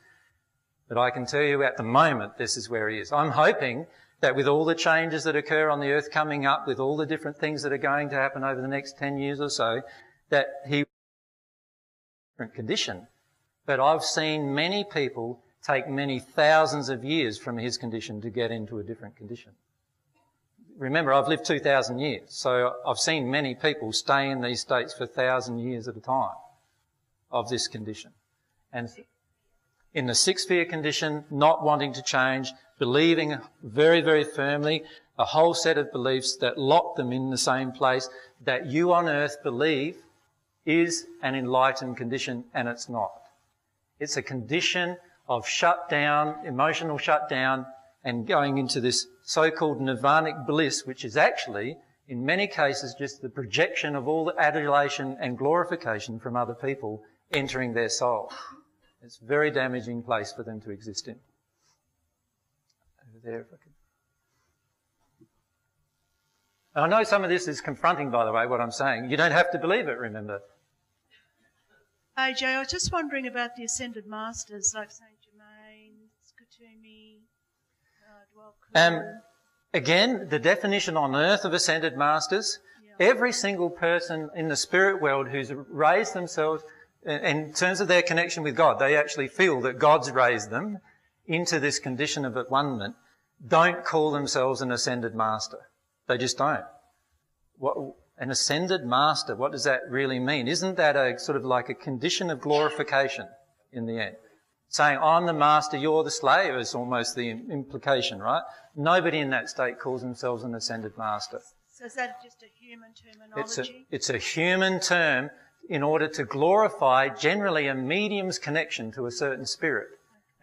But I can tell you at the moment, this is where he is. I'm hoping that with all the changes that occur on the earth coming up, with all the different things that are going to happen over the next 10 years or so, that he will be in a different condition. But I've seen many people take many thousands of years from his condition to get into a different condition. Remember, I've lived 2,000 years, so I've seen many people stay in these states for 1,000 years at a time of this condition. And in the sixth sphere condition, not wanting to change, believing very, very firmly a whole set of beliefs that lock them in the same place, that you on earth believe is an enlightened condition, and it's not. It's a condition of shutdown, emotional shutdown, and going into this so-called nirvanic bliss, which is actually, in many cases, just the projection of all the adulation and glorification from other people entering their soul. It's a very damaging place for them to exist in. Over there, if I could. I know some of this is confronting, by the way, what I'm saying. You don't have to believe it, remember. AJ, I was just wondering about the ascended masters like Saint Germain, Skatumi, Dwelku. Again, the definition on earth of ascended masters, every single person in the spirit world who's raised themselves, in terms of their connection with God, they actually feel that God's raised them into this condition of at-one-ment, don't call themselves an ascended master. They just don't. An ascended master, what does that really mean? Isn't that a sort of like a condition of glorification in the end? Saying, I'm the master, you're the slave is almost the implication, right? Nobody in that state calls themselves an ascended master. So is that just a human terminology? It's a human term in order to glorify generally a medium's connection to a certain spirit.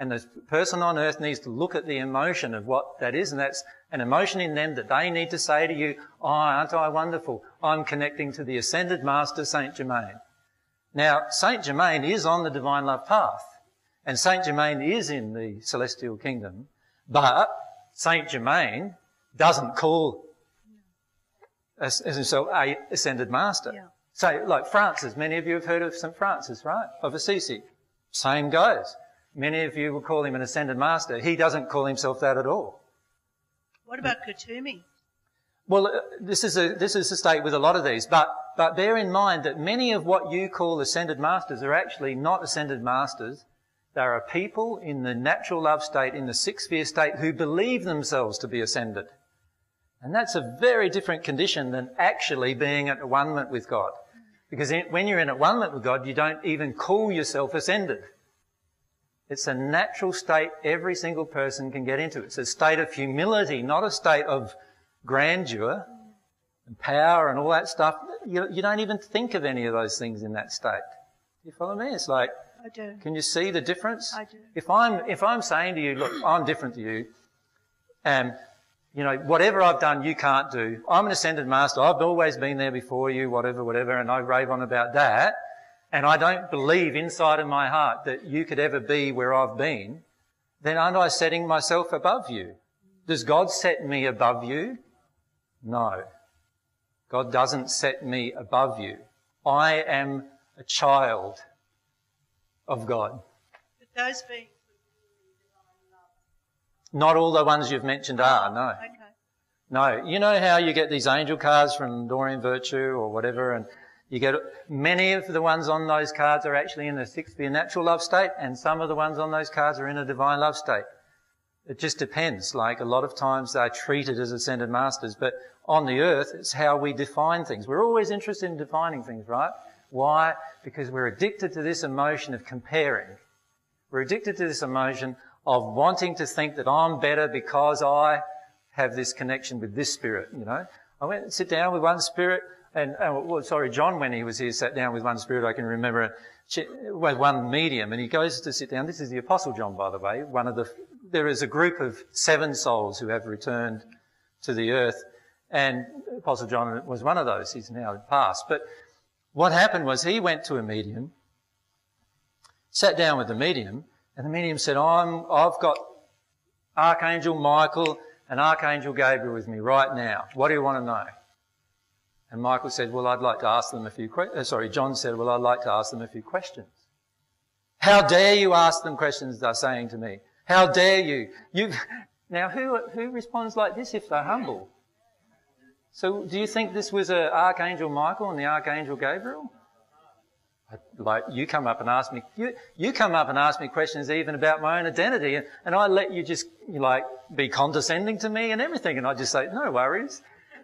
And the person on earth needs to look at the emotion of what that is, and that's an emotion in them that they need to say to you, oh, aren't I wonderful? I'm connecting to the ascended master, Saint Germain. Now, Saint Germain is on the divine love path, and Saint Germain is in the celestial kingdom, but Saint Germain doesn't call himself a ascended master. Yeah. So, like Francis, many of you have heard of St. Francis, right, of Assisi. Same goes. Many of you will call him an ascended master. He doesn't call himself that at all. What about Kutumi? Well, this is a state with a lot of these, but bear in mind that many of what you call ascended masters are actually not ascended masters. There are people in the natural love state, in the sixth sphere state, who believe themselves to be ascended. And that's a very different condition than actually being at one-ment with God. Because when you're in at one-ment with God, you don't even call yourself ascended. It's a natural state every single person can get into. It's a state of humility, not a state of grandeur and power and all that stuff. You don't even think of any of those things in that state. You follow me? It's like, I do. Can you see the difference? I do. If I'm saying to you, look, I'm different to you, and whatever I've done, you can't do. I'm an ascended master. I've always been there before you, whatever, and I rave on about that. And I don't believe inside of my heart that you could ever be where I've been, then aren't I setting myself above you? Does God set me above you? No. God doesn't set me above you. I am a child of God. But those beings Not all the ones you've mentioned are, no. okay. No. You know how you get these angel cards from Doreen Virtue or whatever, and you get many of the ones on those cards are actually in the sixth sphere natural love state, and some of the ones on those cards are in a divine love state. It just depends. Like a lot of times they're treated as ascended masters, but on the earth it's how we define things. We're always interested in defining things, right? Why? Because we're addicted to this emotion of comparing. We're addicted to this emotion of wanting to think that I'm better because I have this connection with this spirit, I went and sit down with one spirit, and John, when he was here, sat down with one spirit, I can remember, with one medium, and he goes to sit down. This is the Apostle John, by the way. There is a group of 7 souls who have returned to the earth, and Apostle John was one of those. He's now passed. But what happened was he went to a medium, sat down with the medium, and the medium said, I've got Archangel Michael and Archangel Gabriel with me right now. What do you want to know? And Michael said, well, I'd like to ask them a few questions. John said, well, I'd like to ask them a few questions. How dare you ask them questions, they're saying to me. How dare you? Now, who responds like this if they're humble? So do you think this was Archangel Michael and the Archangel Gabriel? Like, you come up and ask me, you come up and ask me questions even about my own identity, and I let you just, be condescending to me and everything, and I just say, no worries.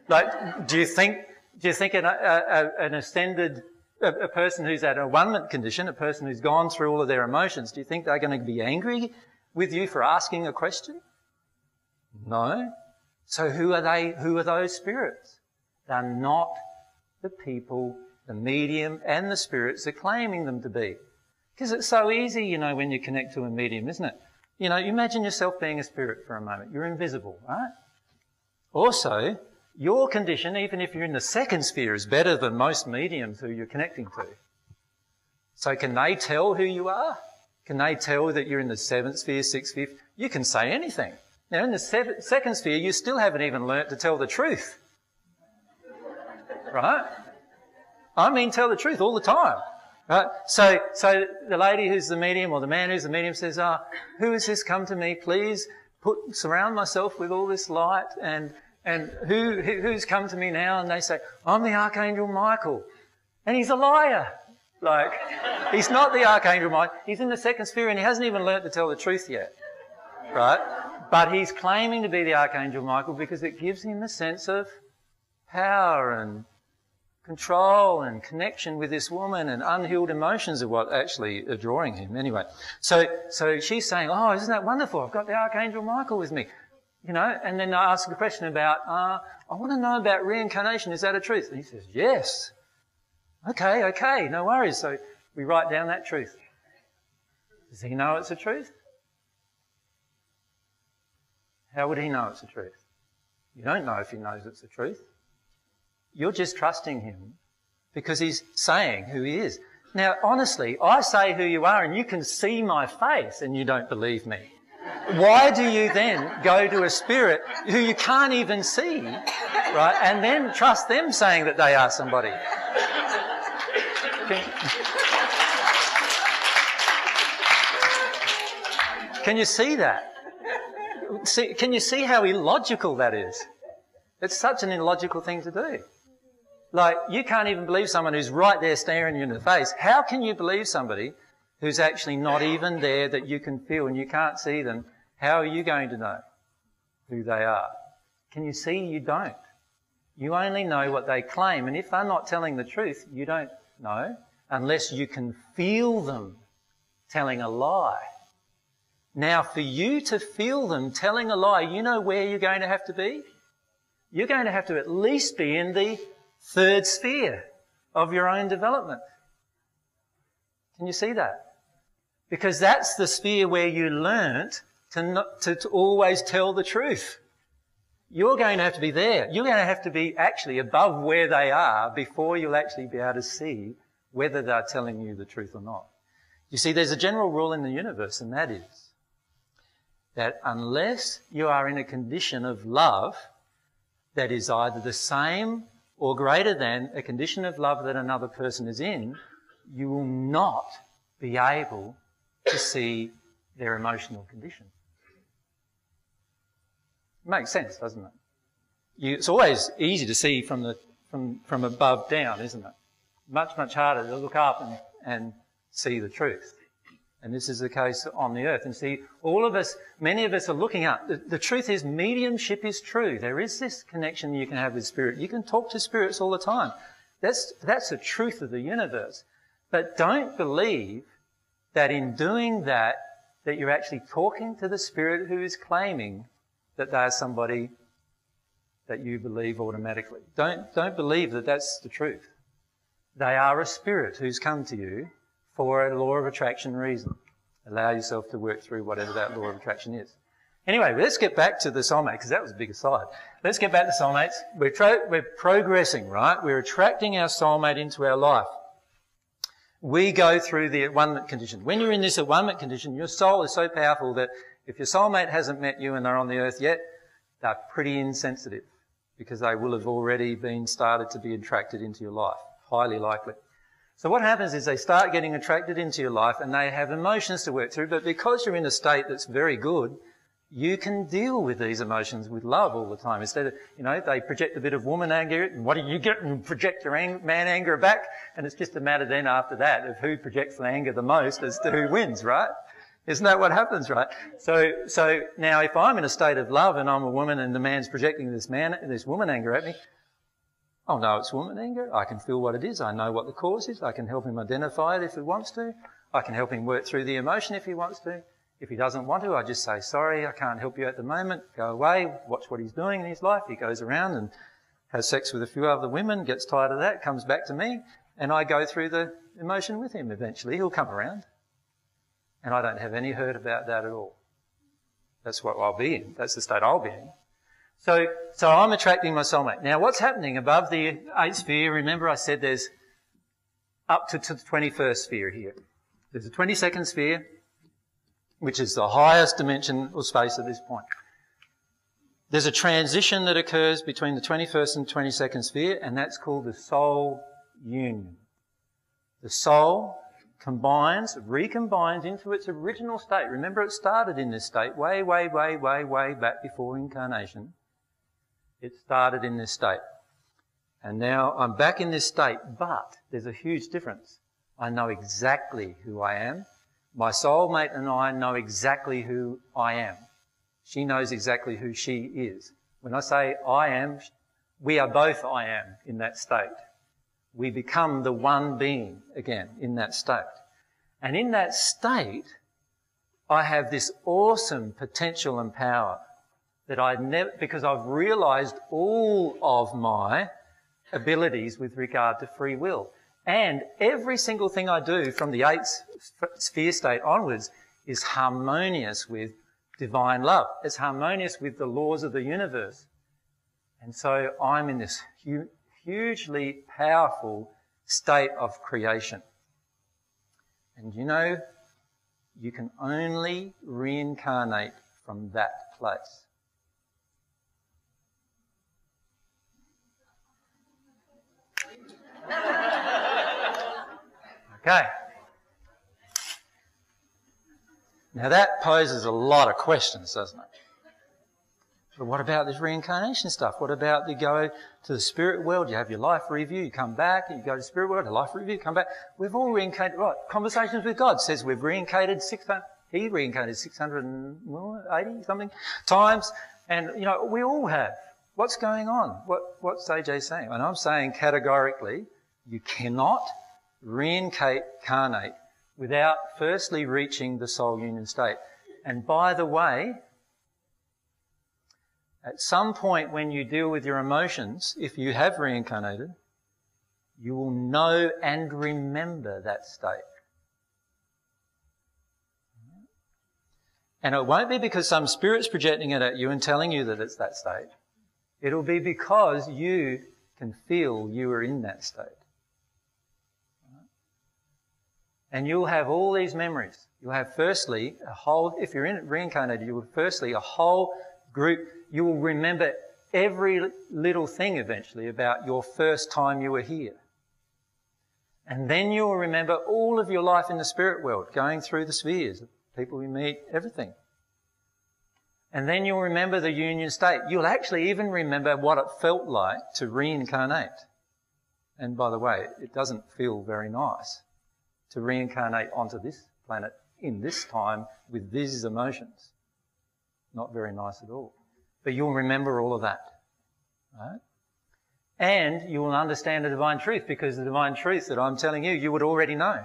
Like, do you think an ascended, a person who's at a one-ment condition, a person who's gone through all of their emotions, do you think they're going to be angry with you for asking a question? No. So who are they? Who are those spirits? They're not the people, the medium and the spirits are claiming them to be. Because it's so easy, when you connect to a medium, isn't it? Imagine yourself being a spirit for a moment. You're invisible, right? Also, your condition, even if you're in the second sphere, is better than most mediums who you're connecting to. So can they tell who you are? Can they tell that you're in the 7th sphere, 6th sphere? You can say anything. Now, in the second sphere, you still haven't even learnt to tell the truth. Right? I mean, tell the truth all the time. Right? So the lady who's the medium or the man who's the medium says, who has this come to me? Please surround myself with all this light, and who's come to me now? And they say, I'm the Archangel Michael. And he's a liar. Like, he's not the Archangel Michael. He's in the second sphere and he hasn't even learnt to tell the truth yet. Right? But he's claiming to be the Archangel Michael because it gives him a sense of power and control and connection with this woman, and unhealed emotions are what actually are drawing him. Anyway, so she's saying, oh, isn't that wonderful? I've got the Archangel Michael with me. And then I ask a question about, I want to know about reincarnation. Is that a truth? And he says, yes. Okay, no worries. So we write down that truth. Does he know it's a truth? How would he know it's the truth? You don't know if he knows it's the truth. You're just trusting him because he's saying who he is. Now, honestly, I say who you are and you can see my face and you don't believe me. Why do you then go to a spirit who you can't even see, right, and then trust them saying that they are somebody? Can you see that? Can you see how illogical that is? It's such an illogical thing to do. Like, you can't even believe someone who's right there staring you in the face. How can you believe somebody who's actually not even there, that you can feel and you can't see them? How are you going to know who they are? Can you see? You don't. You only know what they claim. And if they're not telling the truth, you don't know unless you can feel them telling a lie. Now, for you to feel them telling a lie, you know where you're going to have to be? You're going to have to at least be in the third sphere of your own development. Can you see that? Because that's the sphere where you learnt to always tell the truth. You're going to have to be there. You're going to have to be actually above where they are before you'll actually be able to see whether they're telling you the truth or not. You see, there's a general rule in the universe, and that is that unless you are in a condition of love that is either the same or greater than a condition of love that another person is in, you will not be able to see their emotional condition. It makes sense, doesn't it? It's always easy to see from above down, isn't it? Much, much harder to look up and see the truth. And this is the case on the earth. And see, all of us, many of us are looking up. The truth is, mediumship is true. There is this connection you can have with spirit. You can talk to spirits all the time. That's the truth of the universe. But don't believe that in doing that you're actually talking to the spirit who is claiming that they are somebody that you believe automatically. Don't believe that that's the truth. They are a spirit who's come to you for a law of attraction reason. Allow yourself to work through whatever that law of attraction is. Anyway, let's get back to the soulmate, because that was a big aside. Let's get back to soulmates. We're progressing, right? We're attracting our soulmate into our life. We go through the at-one-ment condition. When you're in this at-one-ment condition, your soul is so powerful that if your soulmate hasn't met you and they're on the earth yet, they're pretty insensitive, because they will have already been started to be attracted into your life. Highly likely. So what happens is they start getting attracted into your life and they have emotions to work through, but because you're in a state that's very good, you can deal with these emotions with love all the time. Instead of, they project a bit of woman anger, and what do you get? And project your man anger back, and it's just a matter then after that of who projects the anger the most as to who wins, right? Isn't that what happens, right? So now if I'm in a state of love and I'm a woman and the man's projecting this woman anger at me, I'll know it's woman anger. I can feel what it is. I know what the cause is. I can help him identify it if he wants to. I can help him work through the emotion if he wants to. If he doesn't want to, I just say, sorry, I can't help you at the moment. Go away. Watch what he's doing in his life. He goes around and has sex with a few other women, gets tired of that, comes back to me, and I go through the emotion with him eventually. He'll come around. And I don't have any hurt about that at all. That's what I'll be in. That's the state I'll be in. So I'm attracting my soulmate. Now, what's happening above the 8th sphere? Remember I said there's up to the 21st sphere here. There's a 22nd sphere, which is the highest dimension or space at this point. There's a transition that occurs between the 21st and 22nd sphere, and that's called the soul union. The soul recombines into its original state. Remember, it started in this state way back before incarnation. It started in this state. And now I'm back in this state, but there's a huge difference. I know exactly who I am. My soulmate and I know exactly who I am. She knows exactly who she is. When I say I am, we are both I am in that state. We become the one being again in that state. And in that state, I have this awesome potential and power that because I've realised all of my abilities with regard to free will. And every single thing I do from the 8th sphere state onwards is harmonious with divine love. It's harmonious with the laws of the universe. And so I'm in this hugely powerful state of creation. And you know, you can only reincarnate from that place. Okay. Now that poses a lot of questions, doesn't it? But what about this reincarnation stuff? What about you go to the spirit world, you have your life review, you come back, you go to the spirit world, a life review, you come back. We've all reincarnated, right? Conversations with God says we've reincarnated 600, he reincarnated 680 something times. And, you know, we all have. What's going on? What's AJ saying? And I'm saying categorically, you cannot reincarnate without firstly reaching the soul union state. And by the way, at some point when you deal with your emotions, if you have reincarnated, you will know and remember that state. And it won't be because some spirit's projecting it at you and telling you that it's that state. It'll be because you can feel you are in that state. And you'll have all these memories. You'll have firstly a whole, if you're reincarnated, you will firstly a whole group. You will remember every little thing eventually about your first time you were here. And then you will remember all of your life in the spirit world, going through the spheres, people you meet, everything. And then you'll remember the union state. You'll actually even remember what it felt like to reincarnate. And by the way, it doesn't feel very nice to reincarnate onto this planet in this time with these emotions. Not very nice at all. But you'll remember all of that. Right? And you will understand the divine truth, because the divine truth that I'm telling you, you would already know.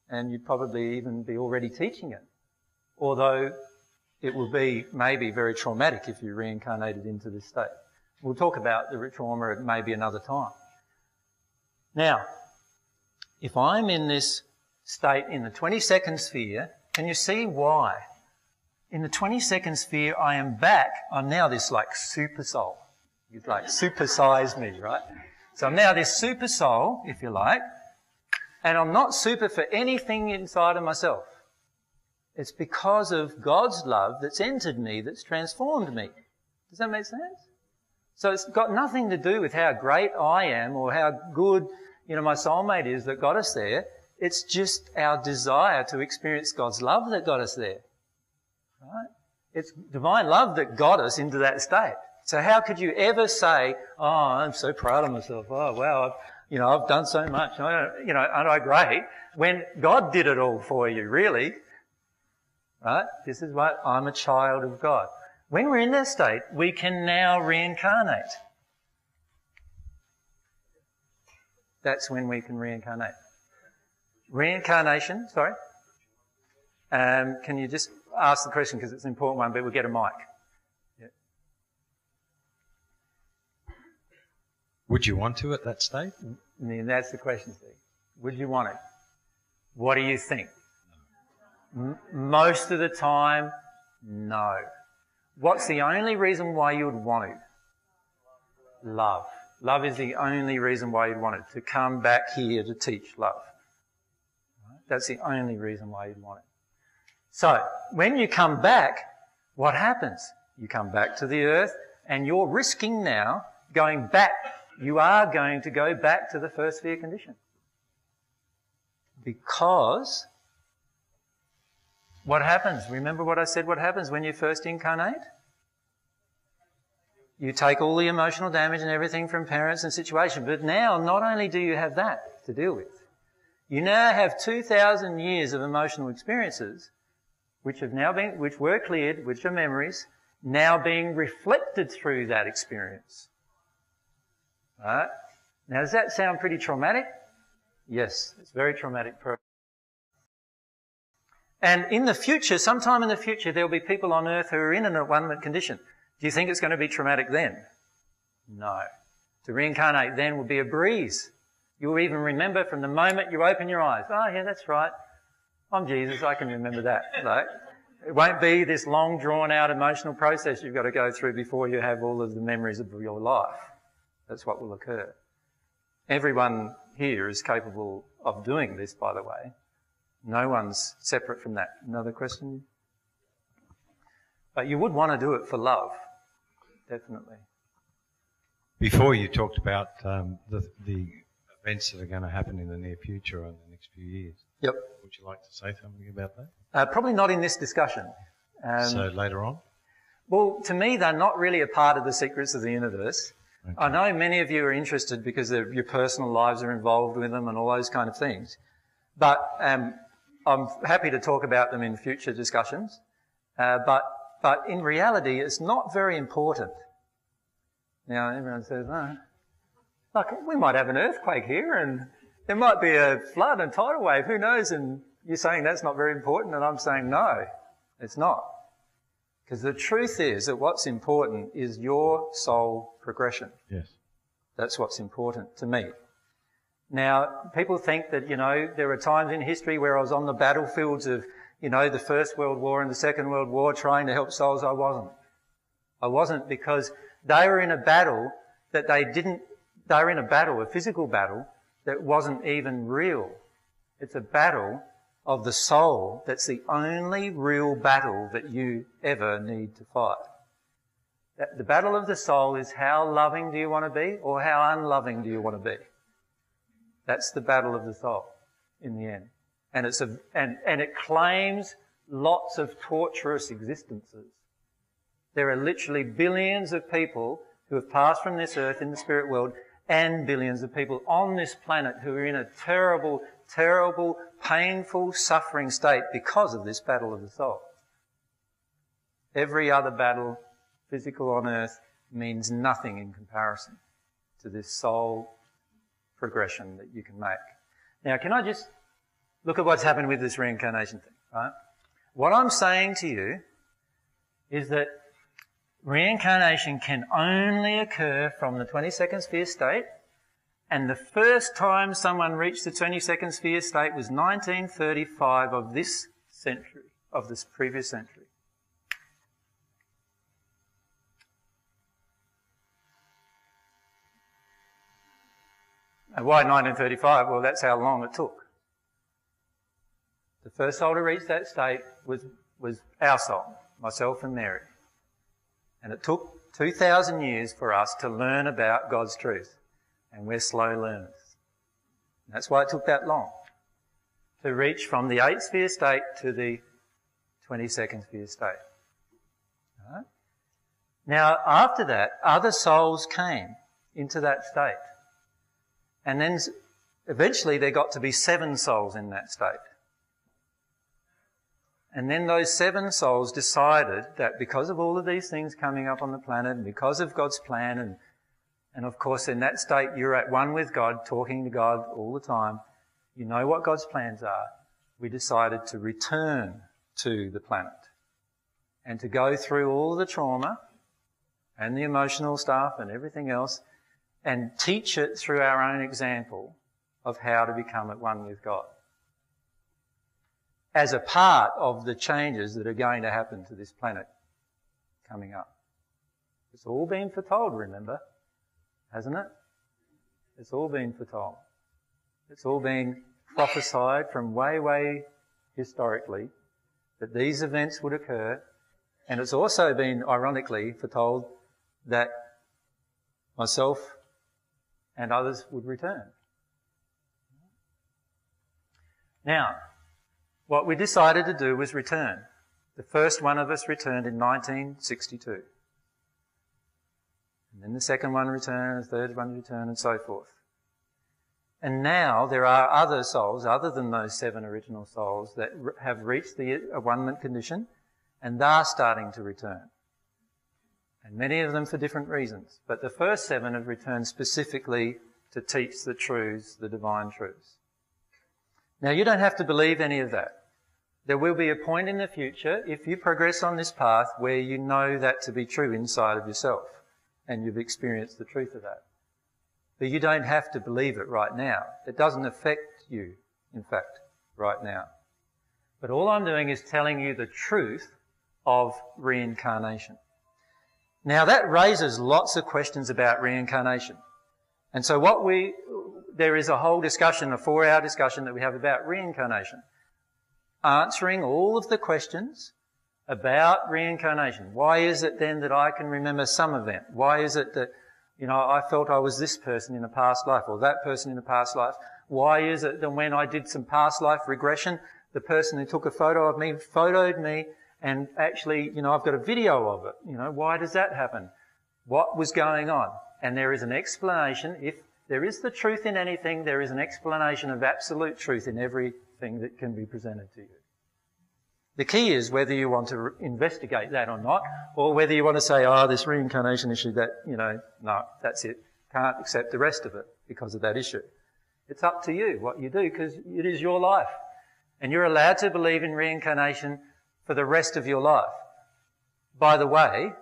And you'd probably even be already teaching it. Although it will be maybe very traumatic if you reincarnated into this state. We'll talk about the trauma at maybe another time. Now, if I'm in this state in the 22nd sphere, can you see why? In the 22nd sphere, I am back. I'm now this like super soul. You like supersize me, right? So I'm now this super soul, if you like, and I'm not super for anything inside of myself. It's because of God's love that's entered me, that's transformed me. Does that make sense? So it's got nothing to do with how great I am or how good, my soulmate is that got us there. It's just our desire to experience God's love that got us there. Right? It's divine love that got us into that state. So how could you ever say, oh, I'm so proud of myself. Oh, wow, I've done so much. Aren't I great? When God did it all for you, really. Right? This is what I'm a child of God. When we're in that state, we can now reincarnate. That's when we can reincarnate. Reincarnation, sorry. Can you just ask the question, because it's an important one, but we'll get a mic. Yeah. Would you want to at that state? That's the question, Steve. Would you want it? What do you think? Most of the time, no. What's the only reason why you would want to? Love. Love is the only reason why you'd want it, to come back here to teach love. That's the only reason why you'd want it. So, when you come back, what happens? You come back to the earth and you're risking now going back. You are going to go back to the first sphere condition. Because what happens? Remember what I said, what happens when you first incarnate? You take all the emotional damage and everything from parents and situation. But now, not only do you have that to deal with, you now have 2,000 years of emotional experiences which were cleared, which are memories, now being reflected through that experience. Right? Now, does that sound pretty traumatic? Yes, it's very traumatic. And in the future, sometime in the future, there'll be people on earth who are in an at-one-ment condition. Do you think it's going to be traumatic then? No. To reincarnate then will be a breeze. You'll even remember from the moment you open your eyes, oh yeah, that's right. I'm Jesus, I can remember that. Right? It won't be this long, drawn-out emotional process you've got to go through before you have all of the memories of your life. That's what will occur. Everyone here is capable of doing this, by the way. No one's separate from that. Another question? But you would want to do it for love, definitely. Before you talked about the events that are going to happen in the near future or in the next few years. Yep. Would you like to say something about that? Probably not in this discussion. So later on? Well, to me, they're not really a part of the secrets of the universe. Okay. I know many of you are interested because your personal lives are involved with them and all those kind of things. But I'm happy to talk about them in future discussions. But in reality, it's not very important. Now, everyone says, oh, look, we might have an earthquake here and there might be a flood and tidal wave, who knows? And you're saying that's not very important, and I'm saying no, it's not. Because the truth is that what's important is your soul progression. Yes. That's what's important to me. Now, people think that, there are times in history where I was on the battlefields of, the First World War and the Second World War trying to help souls. I wasn't. I wasn't, because they were in a battle that they were in a physical battle that wasn't even real. It's a battle of the soul that's the only real battle that you ever need to fight. The battle of the soul is how loving do you want to be or how unloving do you want to be? That's the battle of the soul in the end. And it claims lots of torturous existences. There are literally billions of people who have passed from this earth in the spirit world and billions of people on this planet who are in a terrible, terrible, painful, suffering state because of this battle of the soul. Every other battle, physical on earth, means nothing in comparison to this soul progression that you can make. Now, can I just look at what's happened with this reincarnation thing, right? What I'm saying to you is that reincarnation can only occur from the 22nd sphere state, and the first time someone reached the 22nd sphere state was 1935 of this century, of this previous century. And why 1935? Well, that's how long it took. The first soul to reach that state was our soul, myself and Mary. And it took 2,000 years for us to learn about God's truth. And we're slow learners. And that's why it took that long to reach from the 8th sphere state to the 22nd sphere state. Right? Now, after that, other souls came into that state. And then eventually there got to be 7 souls in that state. And then those 7 souls decided that because of all of these things coming up on the planet and because of God's plan and of course in that state you're at one with God, talking to God all the time, you know what God's plans are. We decided to return to the planet and to go through all the trauma and the emotional stuff and everything else and teach it through our own example of how to become at one with God, as a part of the changes that are going to happen to this planet coming up. It's all been foretold, remember, hasn't it? It's all been foretold. It's all been prophesied from way, way historically that these events would occur, and it's also been, ironically, foretold that myself and others would return. Now, what we decided to do was return. The first one of us returned in 1962. And then the second one returned, the third one returned, and so forth. And now there are other souls, other than those 7 original souls, that have reached the one-ment condition, and they're starting to return. And many of them for different reasons. But the first 7 have returned specifically to teach the truths, the divine truths. Now, you don't have to believe any of that. There will be a point in the future, if you progress on this path, where you know that to be true inside of yourself, and you've experienced the truth of that. But you don't have to believe it right now. It doesn't affect you, in fact, right now. But all I'm doing is telling you the truth of reincarnation. Now that raises lots of questions about reincarnation. And so there is a whole discussion, a 4-hour discussion that we have about reincarnation. Answering all of the questions about reincarnation. Why is it then that I can remember some event? Why is it that, I felt I was this person in a past life or that person in a past life? Why is it that when I did some past life regression, the person who took a photo of me photoed me and actually, I've got a video of it. Why does that happen? What was going on? And there is an explanation. If there is the truth in anything, there is an explanation of absolute truth in everything that can be presented to you. The key is whether you want to investigate that or not, or whether you want to say, this reincarnation issue, no, that's it. Can't accept the rest of it because of that issue. It's up to you what you do because it is your life. And you're allowed to believe in reincarnation for the rest of your life. By the way,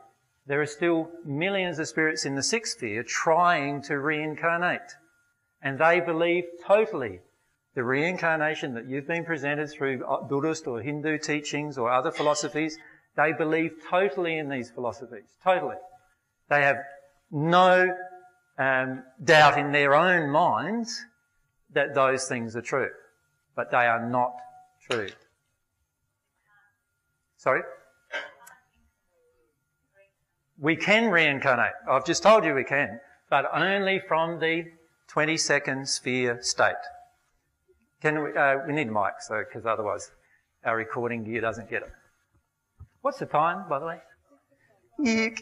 there are still millions of spirits in the 6th sphere trying to reincarnate. And they believe totally the reincarnation that you've been presented through Buddhist or Hindu teachings or other philosophies. They believe totally in these philosophies. Totally. They have no doubt in their own minds that those things are true. But they are not true. Sorry? We can reincarnate. I've just told you we can, but only from the 22nd sphere state. We need a mic, because otherwise our recording gear doesn't get it. What's the time, by the way?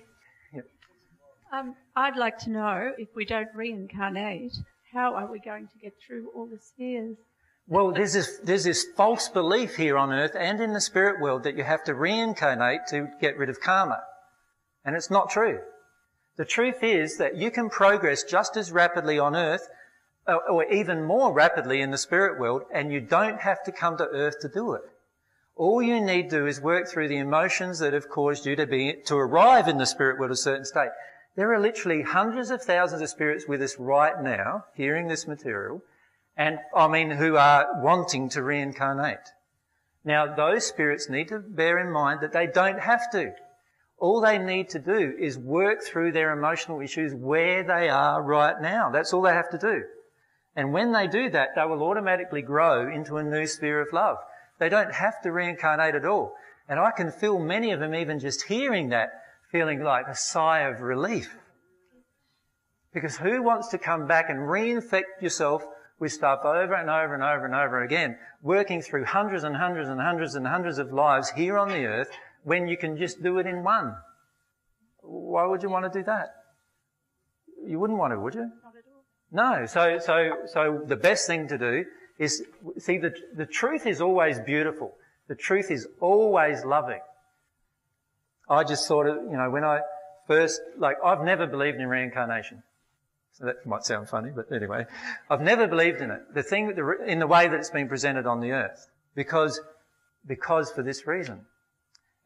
I'd like to know, if we don't reincarnate, how are we going to get through all the spheres? Well, there's this false belief here on earth and in the spirit world that you have to reincarnate to get rid of karma. And it's not true. The truth is that you can progress just as rapidly on earth, or even more rapidly in the spirit world, and you don't have to come to earth to do it. All you need to do is work through the emotions that have caused you to arrive in the spirit world at a certain state. There are literally hundreds of thousands of spirits with us right now, hearing this material, and who are wanting to reincarnate. Now, those spirits need to bear in mind that they don't have to. All they need to do is work through their emotional issues where they are right now. That's all they have to do. And when they do that, they will automatically grow into a new sphere of love. They don't have to reincarnate at all. And I can feel many of them, even just hearing that, feeling like a sigh of relief. Because who wants to come back and reinfect yourself with stuff over and over and over and over again, working through hundreds and hundreds and hundreds and hundreds of lives here on the earth when you can just do it in one? Why would you want to do that? You wouldn't want to, would you? Not at all. No. So the best thing to do is, see, the truth is always beautiful. The truth is always loving. I just thought of, when I first, I've never believed in reincarnation. So that might sound funny, but anyway, I've never believed in it. In the way that it's been presented on the earth, because for this reason.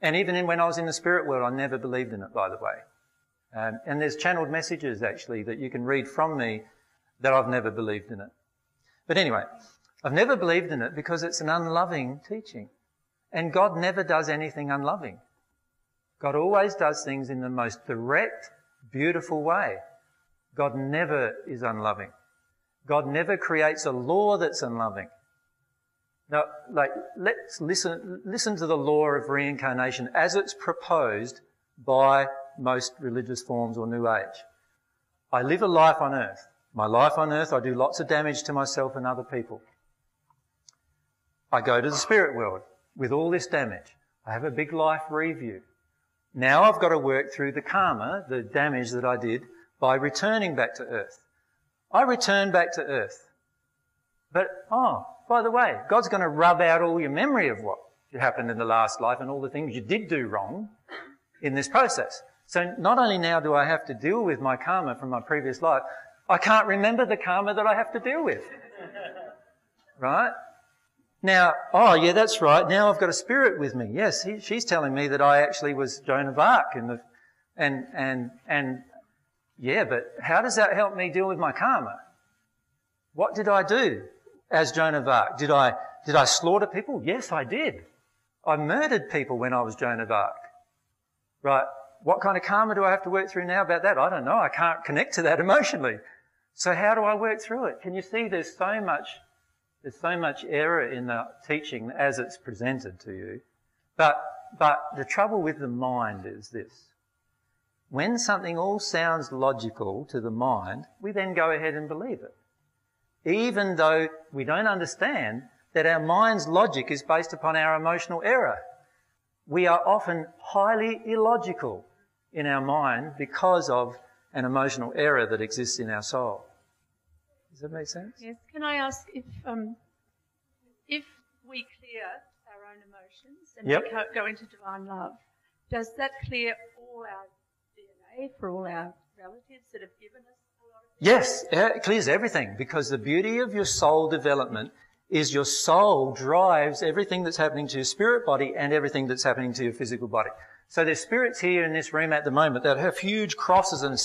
And even when I was in the spirit world, I never believed in it, by the way. And there's channeled messages actually that you can read from me that I've never believed in it. But anyway, I've never believed in it because it's an unloving teaching. And God never does anything unloving. God always does things in the most direct, beautiful way. God never is unloving. God never creates a law that's unloving. Now, let's listen to the law of reincarnation as it's proposed by most religious forms or New Age. I live a life on earth. My life on earth, I do lots of damage to myself and other people. I go to the spirit world with all this damage. I have a big life review. Now I've got to work through the karma, the damage that I did, by returning back to earth. I return back to earth. But, by the way, God's going to rub out all your memory of what happened in the last life and all the things you did do wrong in this process. So not only now do I have to deal with my karma from my previous life, I can't remember the karma that I have to deal with. Right? Now, yeah, that's right. Now I've got a spirit with me. Yes, she's telling me that I actually was Joan of Arc and yeah, but how does that help me deal with my karma? What did I do as Joan of Arc? Did Did I slaughter people? Yes, I did. I murdered people when I was Joan of Arc. Right. What kind of karma do I have to work through now about that? I don't know. I can't connect to that emotionally. So how do I work through it? Can you see there's so much error in the teaching as it's presented to you. But the trouble with the mind is this. When something all sounds logical to the mind, we then go ahead and believe it. Even though we don't understand that our mind's logic is based upon our emotional error. We are often highly illogical in our mind because of an emotional error that exists in our soul. Does that make sense? Yes. Can I ask if we clear our own emotions and Yep. we go into divine love, does that clear all our DNA for all our relatives that have given us a lot of? Yes, it clears everything, because the beauty of your soul development is your soul drives everything that's happening to your spirit body and everything that's happening to your physical body. So there's spirits here in this room at the moment that have huge crosses and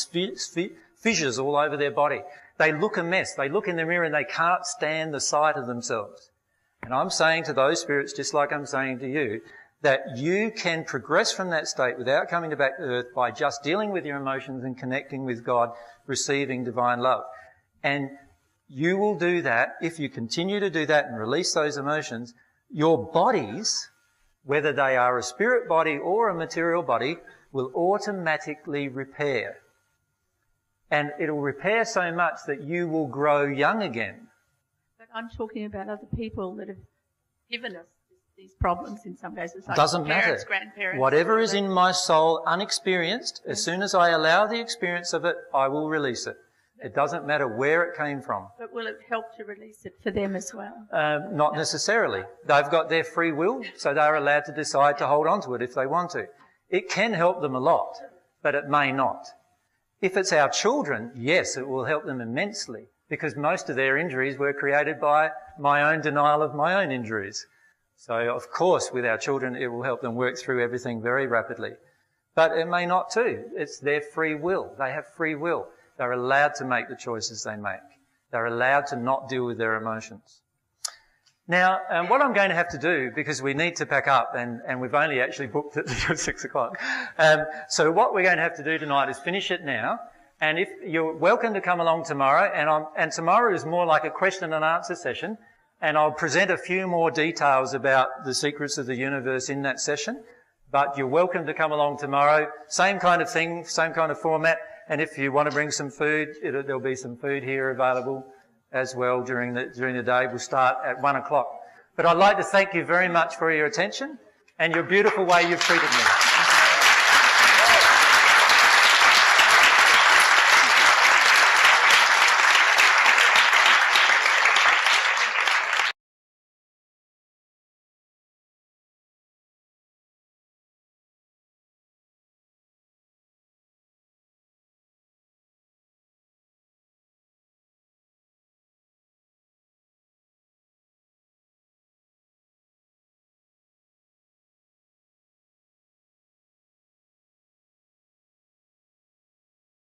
fissures all over their body. They look a mess. They look in the mirror and they can't stand the sight of themselves. And I'm saying to those spirits, just like I'm saying to you, that you can progress from that state without coming back to earth by just dealing with your emotions and connecting with God, receiving divine love. And you will do that if you continue to do that and release those emotions. Your bodies, whether they are a spirit body or a material body, will automatically repair. And it'll repair so much that you will grow young again. But I'm talking about other people that have given us these problems in some cases. Like Doesn't parents, matter. grandparents. Whatever is in my soul unexperienced, as soon as I allow the experience of it, I will release it. It doesn't matter where it came from. But will it help to release it for them as well? Not necessarily. They've got their free will, so they're allowed to decide to hold on to it if they want to. It can help them a lot, but it may not. If it's our children, yes, it will help them immensely, because most of their injuries were created by my own denial of my own injuries. So, of course, with our children, it will help them work through everything very rapidly. But it may not too. It's their free will. They have free will. They're allowed to make the choices they make. They're allowed to not deal with their emotions. Now, what I'm going to have to do, because we need to pack up, and we've only actually booked it till 6 o'clock. So what we're going to have to do tonight is finish it now. And if you're welcome to come along tomorrow, and tomorrow is more like a question and answer session, and I'll present a few more details about the secrets of the universe in that session. But you're welcome to come along tomorrow. Same kind of thing, same kind of format. And if you want to bring some food, there'll be some food here available as well during the day. We'll start at 1 o'clock. But I'd like to thank you very much for your attention and your beautiful way you've treated me.